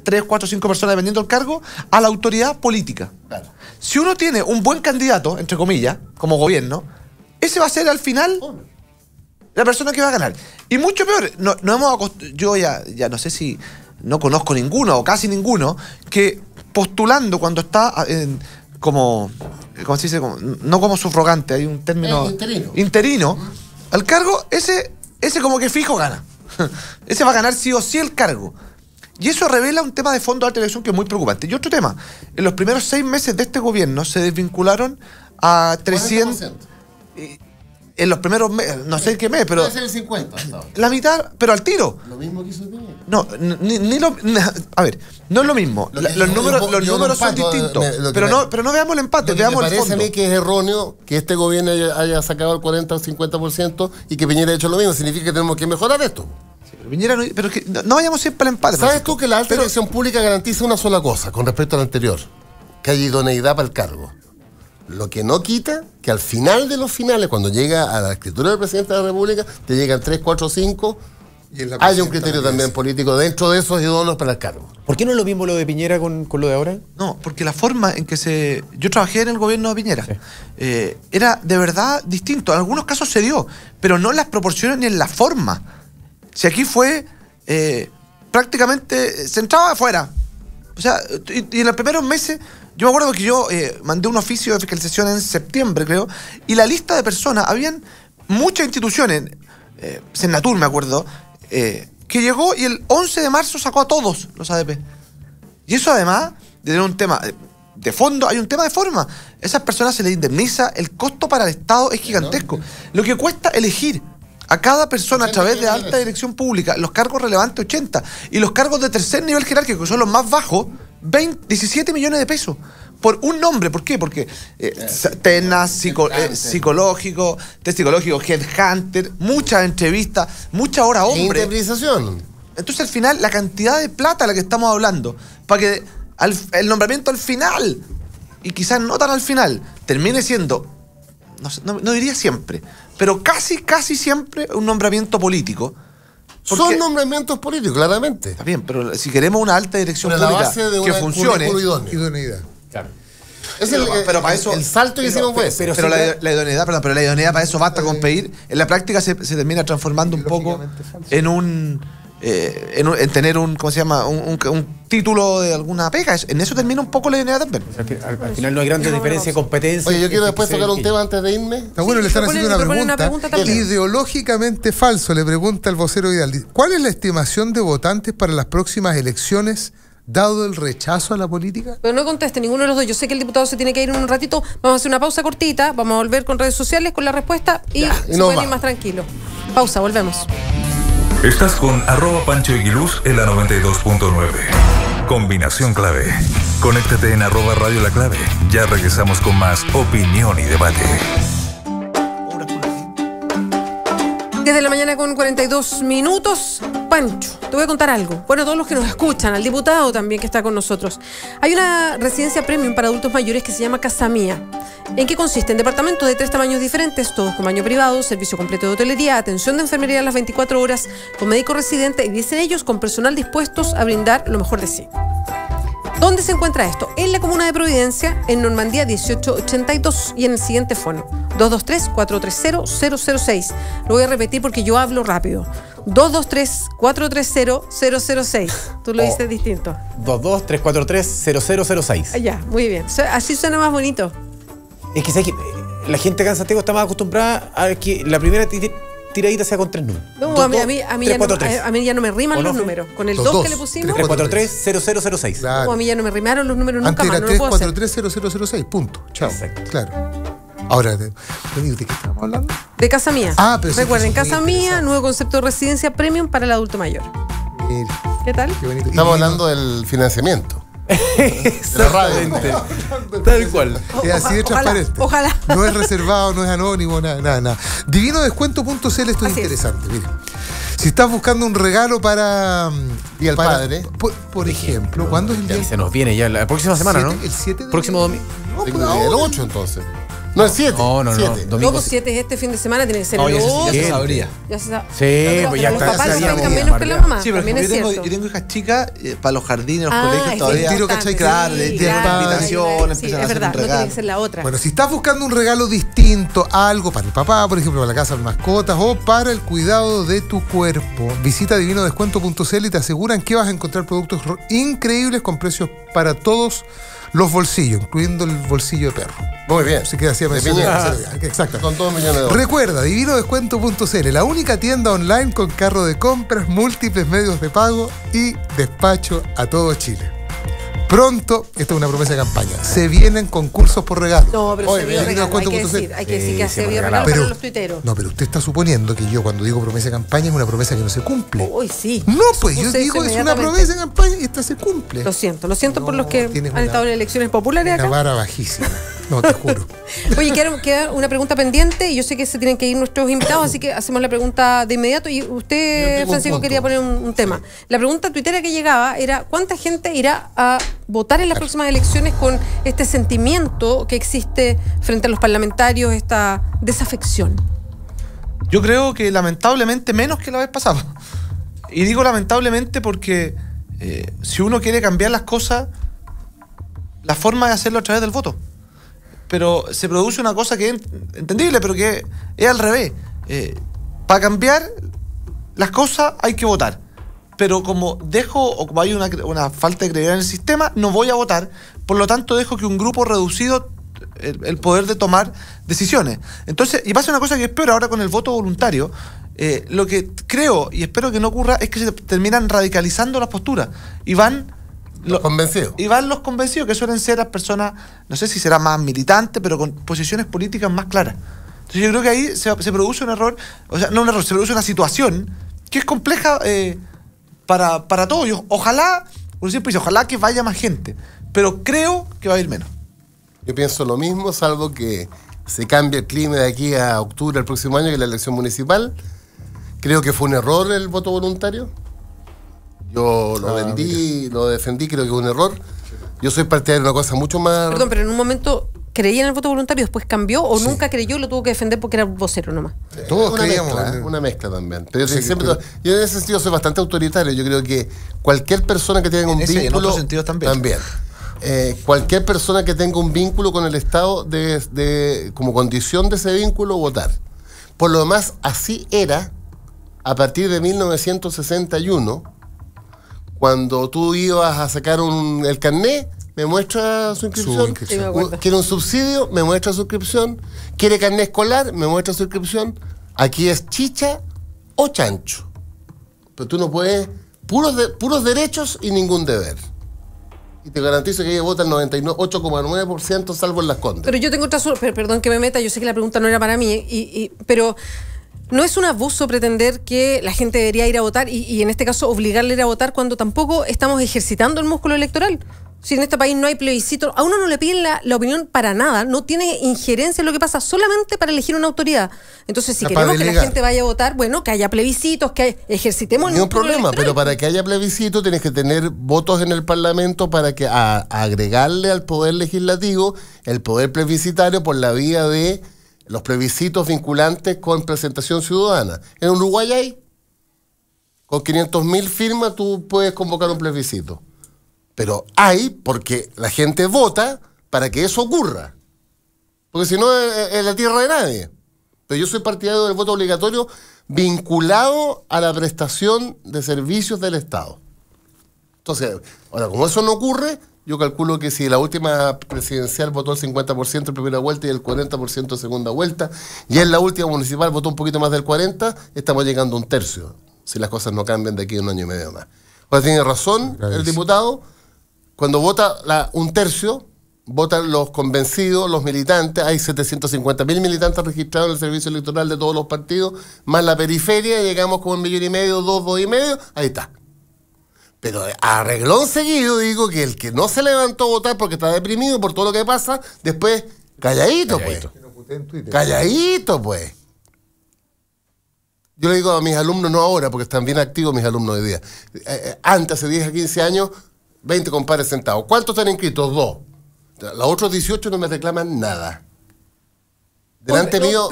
3, 4, 5 personas dependiendo del cargo, a la autoridad política. Claro. Si uno tiene un buen candidato, entre comillas, como gobierno, ese va a ser al final la persona que va a ganar. Y mucho peor, yo ya no sé si no conozco ninguno o casi ninguno que postulando cuando está ¿cómo se dice? No como sufragante, hay un término interino al cargo, ese como que fijo gana. Ese va a ganar sí o sí el cargo. Y eso revela un tema de fondo de alta dirección que es muy preocupante. Y otro tema, en los primeros 6 meses de este gobierno se desvincularon a 300... En los primeros meses, no sé qué mes, pero... Puede ser el 50. No. La mitad, pero al tiro. Lo mismo que hizo Piñera. No, a ver, no es lo mismo. Los números son distintos. Pero no veamos el empate, veamos el fondo. Me parece a mí que es erróneo que este gobierno haya sacado el 40 o 50% y que Piñera haya hecho lo mismo. Significa que tenemos que mejorar esto. Sí, pero que no vayamos siempre al empate. ¿Sabes tú que la alta dirección pública garantiza una sola cosa con respecto al anterior? Que hay idoneidad para el cargo. Lo que no quita que al final de los finales, cuando llega a la escritura del presidente de la República, te llegan 3, 4, 5 Hay un criterio también político dentro de esos idóneos para el cargo. ¿Por qué no es lo mismo lo de Piñera con lo de ahora? No, porque la forma en que yo trabajé en el gobierno de Piñera, era de verdad distinto. En algunos casos se dio, pero no en las proporciones ni en la forma. Si aquí fue prácticamente se entraba afuera. O sea, y en los primeros meses, yo me acuerdo que yo mandé un oficio de fiscalización en septiembre, creo, y la lista de personas, habían muchas instituciones, Senatur me acuerdo, que llegó y el 11 de marzo sacó a todos los ADP. Y eso además de tener un tema de fondo, hay un tema de forma. A esas personas se les indemniza, el costo para el Estado es gigantesco. Lo que cuesta elegir a cada persona a través de alta dirección pública, los cargos relevantes 80, y los cargos de tercer nivel jerárquico, que son los más bajos, 17 millones de pesos. Por un nombre. ¿Por qué? Porque tenas, psicológico, test psicológico, headhunter, muchas entrevistas, mucha hora hombre. Indemnización. Entonces al final, la cantidad de plata a la que estamos hablando, para que el nombramiento al final, y quizás no tan al final, termine siendo, no diría siempre, pero casi siempre un nombramiento político. Son nombramientos políticos, claramente. Está bien, pero si queremos una alta dirección pública que funcione, idoneidad. Claro. Pero para eso el salto que hicimos fue ese. Pero la idoneidad, pero la idoneidad para eso basta con pedir. En la práctica se termina transformando un poco en tener un, ¿cómo se llama? Un título de alguna pega. En eso termina un poco la idoneidad también. Al final no hay grandes diferencias de competencia. Oye, yo quiero después tocar un tema antes de irme. Está bueno, le están haciendo una pregunta ideológicamente falso. Le pregunta el vocero Vidal: ¿cuál es la estimación de votantes para las próximas elecciones, dado el rechazo a la política? Pero no conteste ninguno de los dos. Yo sé que el diputado se tiene que ir en un ratito. Vamos a hacer una pausa cortita. Vamos a volver con redes sociales con la respuesta y se pueden ir más tranquilos. Pausa, volvemos. Estás con @PanchoEguiluz en la 92.9. Combinación clave. Conéctate en @Radio La Clave. Ya regresamos con más opinión y debate. 10 de la mañana con 42 minutos. Pancho, te voy a contar algo. Bueno, todos los que nos escuchan, al diputado también que está con nosotros. Hay una residencia premium para adultos mayores que se llama Casa Mía. ¿En qué consiste? En departamentos de 3 tamaños diferentes, todos con baño privado, servicio completo de hotelería, atención de enfermería a las 24 horas, con médico residente y, dicen ellos, con personal dispuestos a brindar lo mejor de sí. ¿Dónde se encuentra esto? En la comuna de Providencia, en Normandía 1882 y en el siguiente fono: 223-430-006. Lo voy a repetir porque yo hablo rápido. 223-430-006. Tú lo dices distinto. 223-430-006. Ya, muy bien. Así suena más bonito. Es que, ¿sabes qué? La gente acá en Santiago está más acostumbrada a que la primera tiradita sea con 3 números. No, a mí ya no me riman los números. Con el 2 que le pusimos. 343-0006. Claro. No, a mí ya no me rimaron los números nunca más. Antes era 343-0006. Punto. Chao. Exacto. Claro. Ahora, ¿de qué estamos hablando? De Casa Mía. Pero recuerden, Casa Mía, nuevo concepto de residencia premium para el adulto mayor. Mira, ¿qué tal? Qué bonito. Estamos hablando del financiamiento. Exactamente. Tal cual. Es así de transparente. Ojalá. No es reservado, no es anónimo, nada. Divinodescuento.cl, esto es interesante. Mire, si estás buscando un regalo para y el padre, por ejemplo, ¿cuándo es el día? Se nos viene ya la próxima semana, ¿no? El 7 de próximo domingo. El 8 entonces. No, el 7. No. Domingo 7 es este fin de semana, tiene que ser el 8. Ya se sabría. Ya se sabe. Sí, pues ya los está. papás se vengan menos que la mamá. Sí, pero también es cierto. yo tengo hijas chicas para los jardines, los colegios todavía. Tiro, ¿cachai? Claro, de invitación, sí, es verdad, no tiene que ser la otra. Bueno, si estás buscando un regalo distinto, algo para el papá, por ejemplo, para la casa de mascotas o para el cuidado de tu cuerpo, visita divinodescuento.cl y te aseguran que vas a encontrar productos increíbles con precios para todos los bolsillos, incluyendo el bolsillo de perro. Muy bien. Así que hacía mención. Exacto. Con 2 millones de dólares. Recuerda, divinodescuento.cl, la única tienda online con carro de compras, múltiples medios de pago y despacho a todo Chile. Pronto, esta es una promesa de campaña, se vienen concursos por regalo. No, pero se vio regalo, hay que decir que se vio regalo para los tuiteros. No, pero usted está suponiendo que yo cuando digo promesa de campaña es una promesa que no se cumple. Uy, sí. No, pues yo digo es una promesa de campaña y esta se cumple. Lo siento por los que han estado en elecciones populares acá. Una vara bajísima, no, te juro. Oye, queda una pregunta pendiente y yo sé que se tienen que ir nuestros invitados, así que hacemos la pregunta de inmediato. Y usted, Francisco, quería poner un tema. La pregunta tuitera que llegaba era: ¿cuánta gente irá a votar en las próximas elecciones con este sentimiento que existe frente a los parlamentarios, esta desafección? Yo creo que lamentablemente menos que la vez pasada. Y digo lamentablemente porque si uno quiere cambiar las cosas, la forma de hacerlo a través del voto. Pero se produce una cosa que es entendible, pero que es al revés. Para cambiar las cosas hay que votar. Pero como hay una falta de credibilidad en el sistema, no voy a votar. Por lo tanto, dejo que un grupo reducido el poder de tomar decisiones. Entonces, y pasa una cosa que es peor ahora con el voto voluntario. Lo que creo y espero que no ocurra es que se terminan radicalizando las posturas y van los convencidos. Y van los convencidos, que suelen ser las personas, no sé si será más militantes, pero con posiciones políticas más claras. Entonces yo creo que ahí se produce un error, o sea, no un error, se produce una situación que es compleja para todos. Ojalá, uno siempre dice, ojalá que vaya más gente, pero creo que va a ir menos. Yo pienso lo mismo, salvo que se cambie el clima de aquí a octubre del próximo año, que es la elección municipal. Creo que fue un error el voto voluntario. Yo lo defendí, creo que fue un error. Yo soy partidario de una cosa mucho más... Perdón, pero en un momento creía en el voto voluntario, después cambió, o nunca creyó y lo tuvo que defender porque era vocero nomás. Todos creíamos. Una mezcla también. Pero yo en ese sentido soy bastante autoritario. Yo creo que cualquier persona que tenga un vínculo... En otros sentidos también. Cualquier persona que tenga un vínculo con el Estado debe, como condición de ese vínculo, votar. Por lo demás, así era a partir de 1961, cuando tú ibas a sacar el carnet, me muestra su inscripción. Quiere un subsidio, me muestra su inscripción. Quiere carnet escolar, me muestra su inscripción. Aquí es chicha o chancho. Pero tú no puedes... Puros derechos y ningún deber. Y te garantizo que ella vota el 98,9%, salvo en Las Condes. Pero yo tengo otra... Perdón que me meta, yo sé que la pregunta no era para mí, pero... ¿No es un abuso pretender que la gente debería ir a votar y en este caso obligarle a ir a votar cuando tampoco estamos ejercitando el músculo electoral? Si en este país no hay plebiscito, a uno no le piden la opinión para nada, no tiene injerencia en lo que pasa, solamente para elegir una autoridad. Entonces, si queremos que la gente vaya a votar, bueno, que haya plebiscitos, que ejercitemos el músculo problema, electoral. Pero para que haya plebiscito tienes que tener votos en el Parlamento para que agregarle al poder legislativo el poder plebiscitario por la vía de los plebiscitos vinculantes con presentación ciudadana. En Uruguay hay, con 500.000 firmas tú puedes convocar un plebiscito. Pero hay, porque la gente vota para que eso ocurra. Porque si no, es la tierra de nadie. Pero yo soy partidario del voto obligatorio vinculado a la prestación de servicios del Estado. Entonces, ahora, como eso no ocurre, yo calculo que si la última presidencial votó el 50% en primera vuelta y el 40% en segunda vuelta, y en la última municipal votó un poquito más del 40%, estamos llegando a un tercio, si las cosas no cambian de aquí a un año y medio más. Ahora tiene razón el diputado, cuando vota un tercio, votan los convencidos, los militantes, hay 750.000 militantes registrados en el servicio electoral de todos los partidos, más la periferia, llegamos con 1,5 millones, 2,5, ahí está. Pero a reglón seguido digo que el que no se levantó a votar porque está deprimido por todo lo que pasa, después calladito. Pues. Calladito, pues. Yo le digo a mis alumnos, no ahora, porque están bien activos mis alumnos hoy día. Antes, hace 10 a 15 años, 20 compadres sentados. ¿Cuántos están inscritos? 2. Los otros 18 no me reclaman nada. Delante mío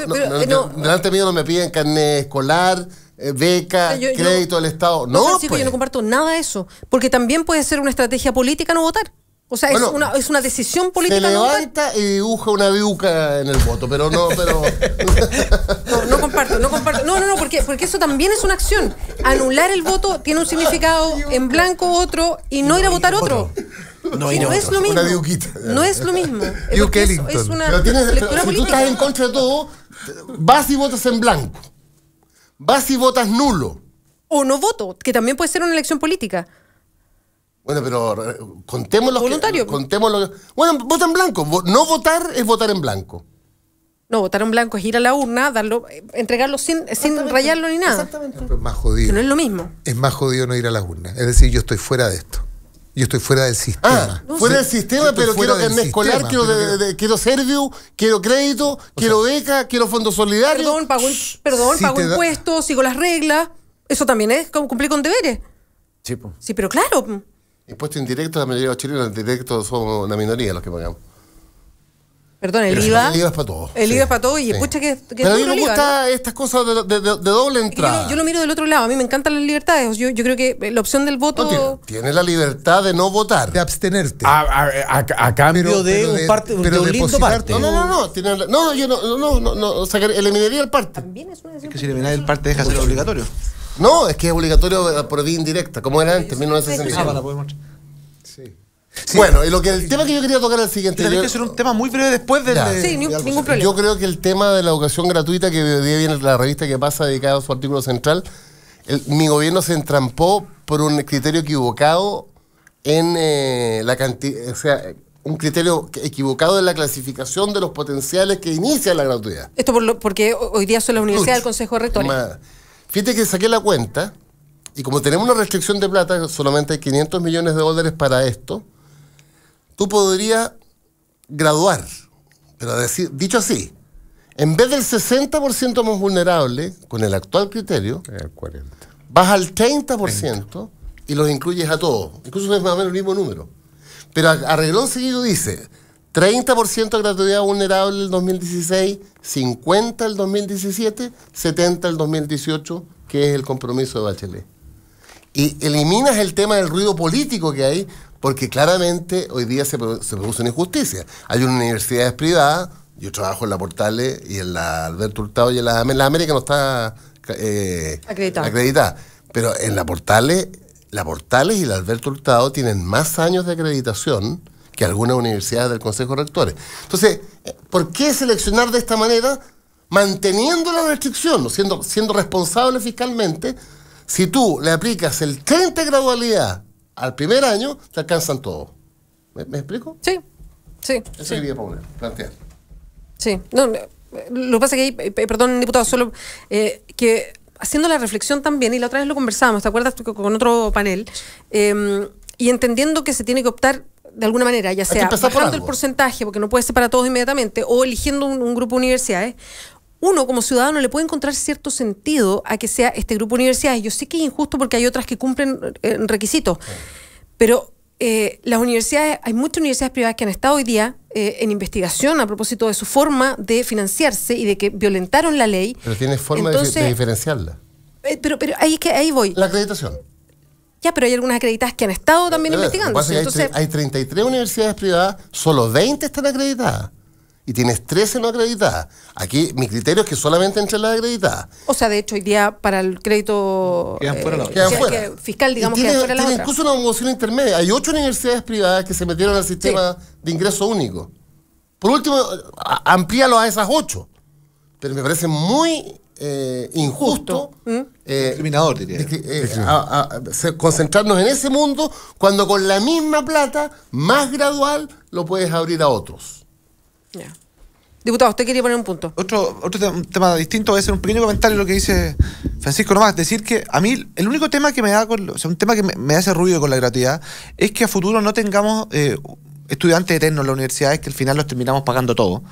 no me piden carnet escolar, beca, crédito del Estado. No, Francisco, pues. Yo no comparto nada de eso. Porque también puede ser una estrategia política no votar. O sea, bueno, es una decisión política. Se levanta y dibuja una viuca en el voto, pero no, no comparto. No, porque eso también es una acción. Anular el voto tiene un significado, en blanco otro, y no ir a votar otro. No es lo mismo. No es lo mismo. Es una lectura política. Si tú estás en contra de todo, vas y votas en blanco. Vas y votas nulo. O no voto, que también puede ser una elección política. Bueno, pero contémoslo. Voluntario. Bueno, vota en blanco. No votar es votar en blanco. No, votar en blanco es ir a la urna, entregarlo sin rayarlo ni nada. Exactamente. Es más jodido. No es lo mismo. Es más jodido no ir a las urnas. Es decir, yo estoy fuera de esto. Yo estoy fuera del sistema. Fuera del sistema, pero quiero carnet escolar, quiero Serviu, quiero crédito, quiero beca, quiero fondo solidario. Pago impuestos, sigo las reglas. Eso también es cumplir con deberes. Sí, pero claro. Impuestos indirectos, la mayoría de los chilenos indirectos somos una minoría los que pagamos. Perdón, el IVA. El IVA es para todo. El IVA es para todo y pucha que pero a mí me gusta, ¿no?, estas cosas de doble entrada. Yo lo miro del otro lado. A mí me encantan las libertades. Yo creo que la opción del voto. No, tiene la libertad de no votar. De abstenerte. A cambio de un lindo parte. No, yo no, eliminaría el parte. También es que si eliminar el parte deja de ser obligatorio. No, es que es obligatorio por vía indirecta, como era antes, 1960. Sí. Sí. Bueno, y el tema que yo quería tocar es el siguiente. Tiene que ser un tema muy breve después del... Sí, ningún problema. Yo creo que el tema de la educación gratuita, que hoy día viene la revista que pasa dedicada a su artículo central, mi gobierno se entrampó por un criterio equivocado en la cantidad, o sea, un criterio equivocado en la clasificación de los potenciales que inician la gratuidad. Esto porque hoy día son las universidades del Consejo de Rectores. Fíjate que saqué la cuenta, y como tenemos una restricción de plata, solamente hay $500 millones para esto, tú podrías graduar, pero dicho así, en vez del 60% más vulnerable, con el actual criterio, 40. vas al 30% y los incluyes a todos. Incluso es más o menos el mismo número. Pero a reglón seguido dice 30% de gratuidad vulnerable el 2016, 50% el 2017, 70% el 2018, que es el compromiso de Bachelet. Y eliminas el tema del ruido político que hay, porque claramente hoy día se produce una injusticia. Hay unas universidades privadas, yo trabajo en la Portales y en la Alberto Hurtado y en la América no está acreditada. Pero en la Portales y la Alberto Hurtado tienen más años de acreditación que algunas universidades del Consejo de Rectores. Entonces, ¿por qué seleccionar de esta manera, manteniendo la restricción, siendo responsable fiscalmente? Si tú le aplicas el 30% de gradualidad al primer año, te alcanzan todos. ¿Me explico? Sí. Eso quería plantear. Sí. No, lo que pasa es que, perdón, diputado, solo que haciendo la reflexión también, y la otra vez lo conversábamos, ¿te acuerdas? Con otro panel, y entendiendo que se tiene que optar de alguna manera, ya sea bajando el porcentaje, porque no puede ser para todos inmediatamente, o eligiendo un grupo de universidades. Uno como ciudadano le puede encontrar cierto sentido a que sea este grupo de universidades. Yo sé que es injusto porque hay otras que cumplen requisitos, pero las universidades, hay muchas universidades privadas que han estado hoy día en investigación a propósito de su forma de financiarse y de que violentaron la ley. Pero tienes forma de diferenciarla. Pero ahí voy. La acreditación. Ya, pero hay algunas acreditadas que han estado también investigando. Entonces, hay 33 universidades privadas, solo 20 están acreditadas. Y tienes 13 no acreditadas. Aquí mi criterio es que solamente entre las acreditadas. O sea, de hecho, hoy día para el crédito fiscal, digamos, quedan fuera la otra. Incluso una moción intermedia. Hay 8 universidades privadas que se metieron al sistema de ingreso único. Por último, amplíalo a esas 8. Pero me parece muy injusto. Discriminador, diría. Concentrarnos en ese mundo cuando con la misma plata, más gradual, lo puedes abrir a otros. Yeah. Diputado, usted quería poner un punto. Otro tema distinto va a ser un pequeño comentario lo que dice Francisco nomás. Decir que a mí el único tema que un tema que me hace ruido con la gratuidad es que a futuro no tengamos estudiantes eternos en las universidades que al final los terminamos pagando todo.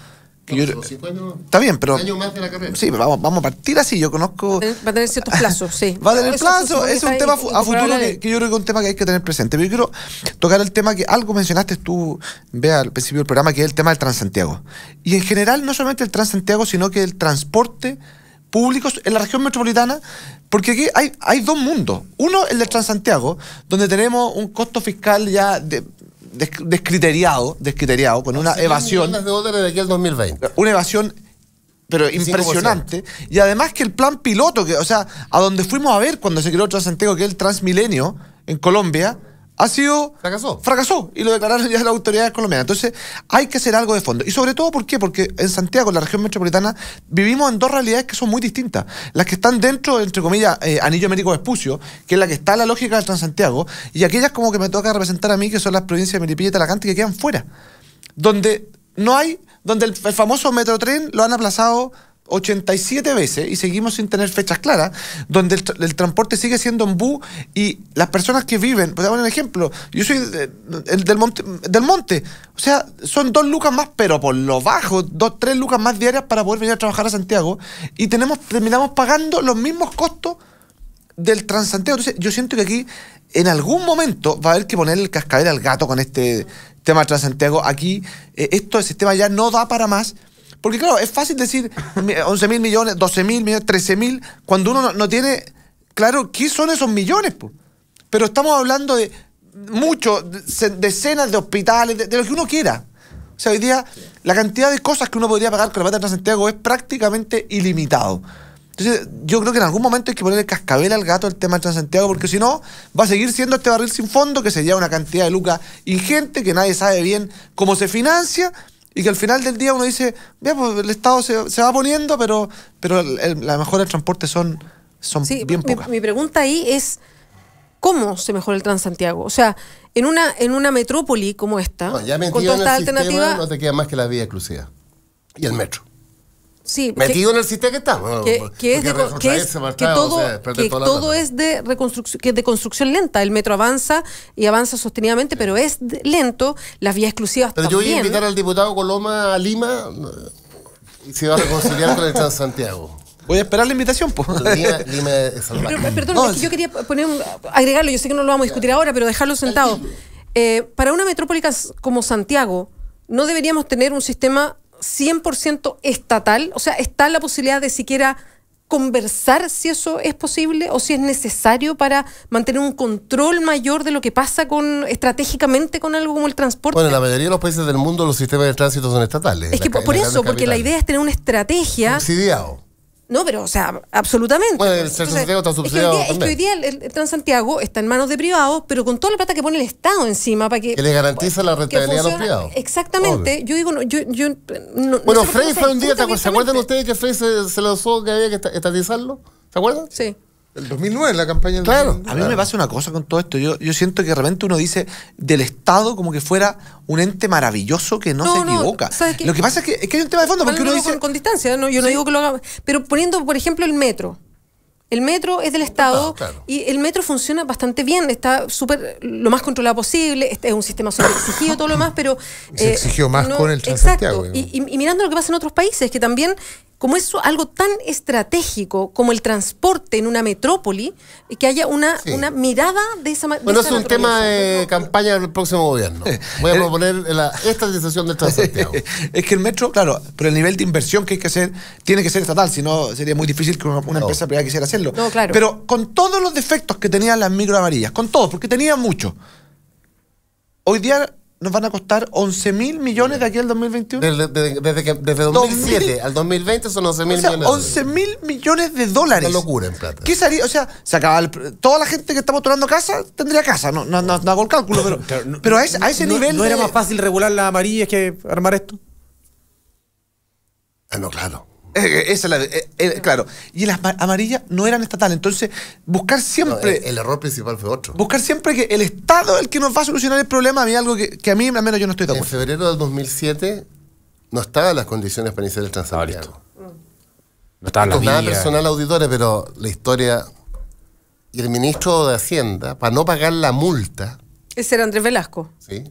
Está bien, pero... año más de la carrera. Sí, pero vamos a partir así. Yo conozco... Va a tener ciertos plazos, sí. Va a tener plazos. Es un tema a futuro que yo creo que es un tema que hay que tener presente. Pero yo quiero tocar el tema que algo mencionaste tú, Bea, al principio del programa, que es el tema del Transantiago. Y en general, no solamente el Transantiago, sino que el transporte público en la región metropolitana, porque aquí hay dos mundos. Uno, el del Transantiago, donde tenemos un costo fiscal ya descriteriado, con una evasión. $1 de aquí al 2020. Una evasión, pero impresionante. Y además que el plan piloto, o sea, a donde fuimos a ver cuando se creó Transantiago, que es el Transmilenio en Colombia, fracasó. Y lo declararon ya las autoridades colombianas. Entonces, hay que hacer algo de fondo. Y sobre todo, ¿por qué? Porque en Santiago, en la región metropolitana, vivimos en dos realidades que son muy distintas. Las que están dentro, entre comillas, Anillo Américo Vespucio, que es la que está en la lógica del Transantiago, y aquellas como que me toca representar a mí, que son las provincias de Melipilla y Talagante, que quedan fuera. Donde el famoso Metrotren lo han aplazado 87 veces y seguimos sin tener fechas claras, donde el transporte sigue siendo en bus y las personas que viven, pues dar un ejemplo, yo soy del monte, o sea, son 2 lucas más, pero por lo bajo, 3 lucas más diarias para poder venir a trabajar a Santiago y terminamos pagando los mismos costos del Transantiago. Entonces, yo siento que aquí, en algún momento, va a haber que ponerle el cascabel al gato con este tema del Transantiago. Aquí, el sistema ya no da para más. Porque, claro, es fácil decir 11.000 millones, 12.000 millones, 13.000, cuando uno no tiene claro qué son esos millones, pues. Pero estamos hablando de muchos, decenas de hospitales, de lo que uno quiera. O sea, hoy día la cantidad de cosas que uno podría pagar con la plata de Transantiago es prácticamente ilimitado. Entonces, yo creo que en algún momento hay que ponerle cascabel al gato al tema del Transantiago, porque si no, va a seguir siendo este barril sin fondo que se lleva una cantidad de lucas ingente, que nadie sabe bien cómo se financia, y que al final del día uno dice, ya, pues el Estado se va poniendo, pero la mejora del transporte son bien pocas. Mi pregunta ahí es, ¿cómo se mejora el Transantiago? O sea, en una metrópoli como esta, no, ya con toda esta alternativa, no te queda más que la vía exclusiva y el metro. Sí, metido en el sistema que estamos. Que todo es de reconstrucción, que es de construcción lenta. El metro avanza y avanza sostenidamente, pero es lento. Las vías exclusivas pero también. Yo voy a invitar al diputado Coloma a Lima y se va a reconciliar con el Transantiago. Voy a esperar la invitación, pues. Lima es salvaje. Perdón, es que yo quería agregarlo, yo sé que no lo vamos a discutir ahora, pero dejarlo sentado. Para una metrópoli como Santiago, ¿no deberíamos tener un sistema 100% estatal? O sea, ¿está la posibilidad de siquiera conversar si eso es posible o si es necesario para mantener un control mayor de lo que pasa estratégicamente con algo como el transporte? Bueno, en la mayoría de los países del mundo los sistemas de tránsito son estatales. Es que por eso, porque la idea es tener una estrategia subsidiado. No, pero, o sea, absolutamente. Bueno, el Transantiago está subsidiado. Es que hoy día el Transantiago está en manos de privados, pero con toda la plata que pone el Estado encima para que le garantiza la rentabilidad a los privados. Exactamente. Obvio. Yo digo, bueno, Frey fue un día, ¿se acuerdan ustedes que Frey se lo usó que había que estatizarlo? ¿Se acuerdan? Sí. El 2009, la campaña del Claro. 2009. A mí me pasa una cosa con todo esto. Yo siento que de repente uno dice del Estado como que fuera un ente maravilloso que no se equivoca. Lo que pasa es que hay un tema de fondo, porque uno dice... Con distancia, ¿no? Yo no digo que lo haga... Pero poniendo, por ejemplo, el metro. El metro es del Estado, claro. Y el metro funciona bastante bien, está súper lo más controlado posible, es un sistema súper exigido, todo lo demás, pero... Se exigió más con el Transantiago. Exacto, y mirando lo que pasa en otros países, que también, como es algo tan estratégico como el transporte en una metrópoli, que haya una mirada de esa manera. Bueno, es un tema de campaña del próximo gobierno. Voy a proponer la estatización del Transantiago. Es que el metro, claro, pero el nivel de inversión que hay que hacer tiene que ser estatal, si no sería muy difícil que una empresa privada quisiera hacerlo. No, claro. Pero con todos los defectos que tenían las micro amarillas, con todos, porque tenían muchos, hoy día nos van a costar 11.000 millones de aquí al 2021. Desde 2007 al 2020 son 11.000 millones. 11.000 millones de dólares. Una locura en plata. ¿Qué sería? O sea, se acaba toda la gente que está postulando casa tendría casa. No hago el cálculo, pero a ese nivel. ¿No era más fácil regular las amarillas que armar esto? No, claro. Esa es claro. Y las amarillas no eran estatales. Entonces, buscar siempre... No, el error principal fue otro. Buscar siempre que el Estado es el que nos va a solucionar el problema. A mí algo que a mí, al menos, yo no estoy de acuerdo. En febrero del 2007 no estaban las condiciones para iniciar el Transantiago. No estaban las nada personal, auditores, pero la historia... Y el ministro de Hacienda, para no pagar la multa... Ese era Andrés Velasco. Sí.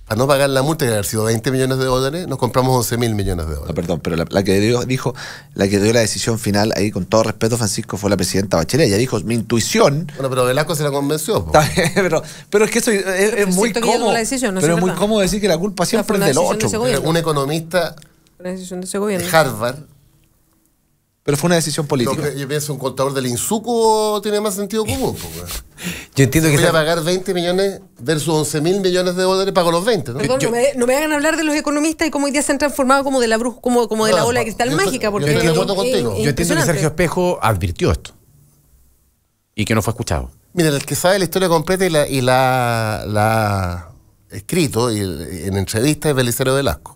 Para no pagar la multa, que haber sido 20 millones de dólares, nos compramos 11.000 millones de dólares. No, perdón, pero la que dio la decisión final, ahí con todo respeto, Francisco, fue la presidenta Bachelet. Ella dijo, mi intuición... Bueno, pero Velasco se la convenció. pero es que eso es muy cómodo. Pero es muy cómodo decir que la culpa siempre es del otro. Un economista de Harvard... Pero fue una decisión política. Yo pienso un contador del Insuco tiene más sentido común. Yo entiendo que voy a pagar 20 millones versus 11.000 millones de dólares, pago los 20. ¿no? Perdón, no me hagan hablar de los economistas y cómo hoy día se han transformado como de la como de la ola de cristal mágica. Porque yo estoy de acuerdo contigo. Yo entiendo que Sergio Espejo advirtió esto y que no fue escuchado. Mira, el que sabe la historia completa y la escrito y en entrevista es Belisario Velasco.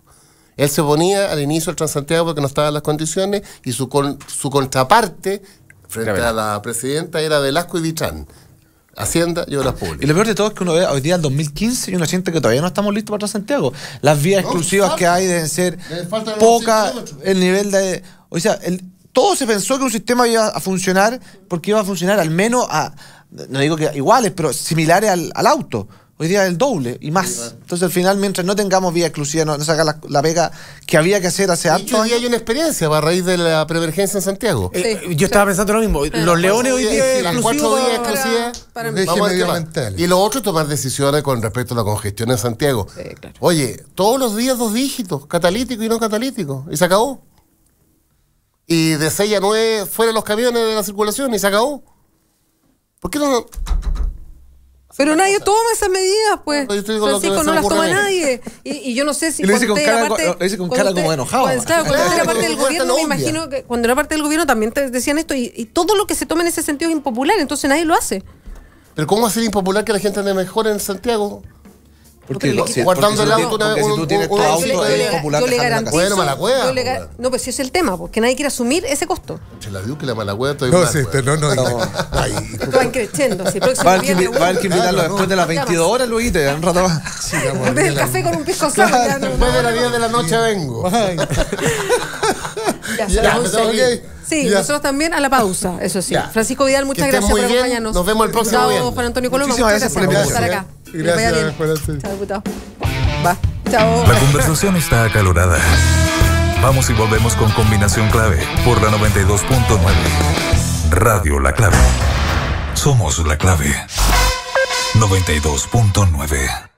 Él se oponía al inicio del Transantiago porque no estaban las condiciones y su contraparte frente a la presidenta era Velasco y Vitrán. Hacienda y Obras Públicas. Y lo peor de todo es que uno ve hoy día el 2015 y uno siente que todavía no estamos listos para Transantiago. Las vías exclusivas que hay deben ser pocas, el nivel de... O sea, todo se pensó que un sistema iba a funcionar porque iba a funcionar al menos no digo que iguales, pero similares al auto. Hoy día el doble y más. Entonces, al final, mientras no tengamos vía exclusiva, no se haga la pega que había que hacer hace años. Hoy día hay una experiencia a raíz de la preemergencia en Santiago. Yo estaba pensando lo mismo. Los Leones hoy día las 4 días exclusivas. Y lo otro es tomar decisiones con respecto a la congestión en Santiago. Claro. Oye, todos los días 2 dígitos, catalítico y no catalítico, y se acabó. Y de 6 a 9 fuera los camiones de la circulación y se acabó. ¿Por qué no? Pero nadie toma esas medidas, pues. Francisco, no las toma nadie. Y yo no sé si... Y lo dice con cara como enojado. Claro, cuando era parte del gobierno, me imagino que cuando era parte del gobierno también te decían esto. Y todo lo que se toma en ese sentido es impopular, entonces nadie lo hace. ¿Pero cómo hacer impopular que la gente ande mejor en Santiago? Porque guardando el auto, si tú tienes tu auto, es popular. Yo le garantizo. Bueno, Malacueva. No, pues ese es el tema, porque nadie quiere asumir ese costo. Se la dio que la Malacueva No, sí, Van creciendo. Va a haber que invitarlo después de las 22 horas, luego te un rato más. En vez del café con un pisco sour. Después de las 10 de la noche vengo. Sí, nosotros también a la pausa, eso sí. Francisco Vidal, muchas gracias por acompañarnos. Nos vemos el próximo viernes. Juan Antonio Coloma, muchas gracias por estar acá. Gracias, Chao, diputado. Va. Chao. La conversación está acalorada. Vamos y volvemos con Combinación Clave por la 92.9. Radio La Clave. Somos La Clave. 92.9.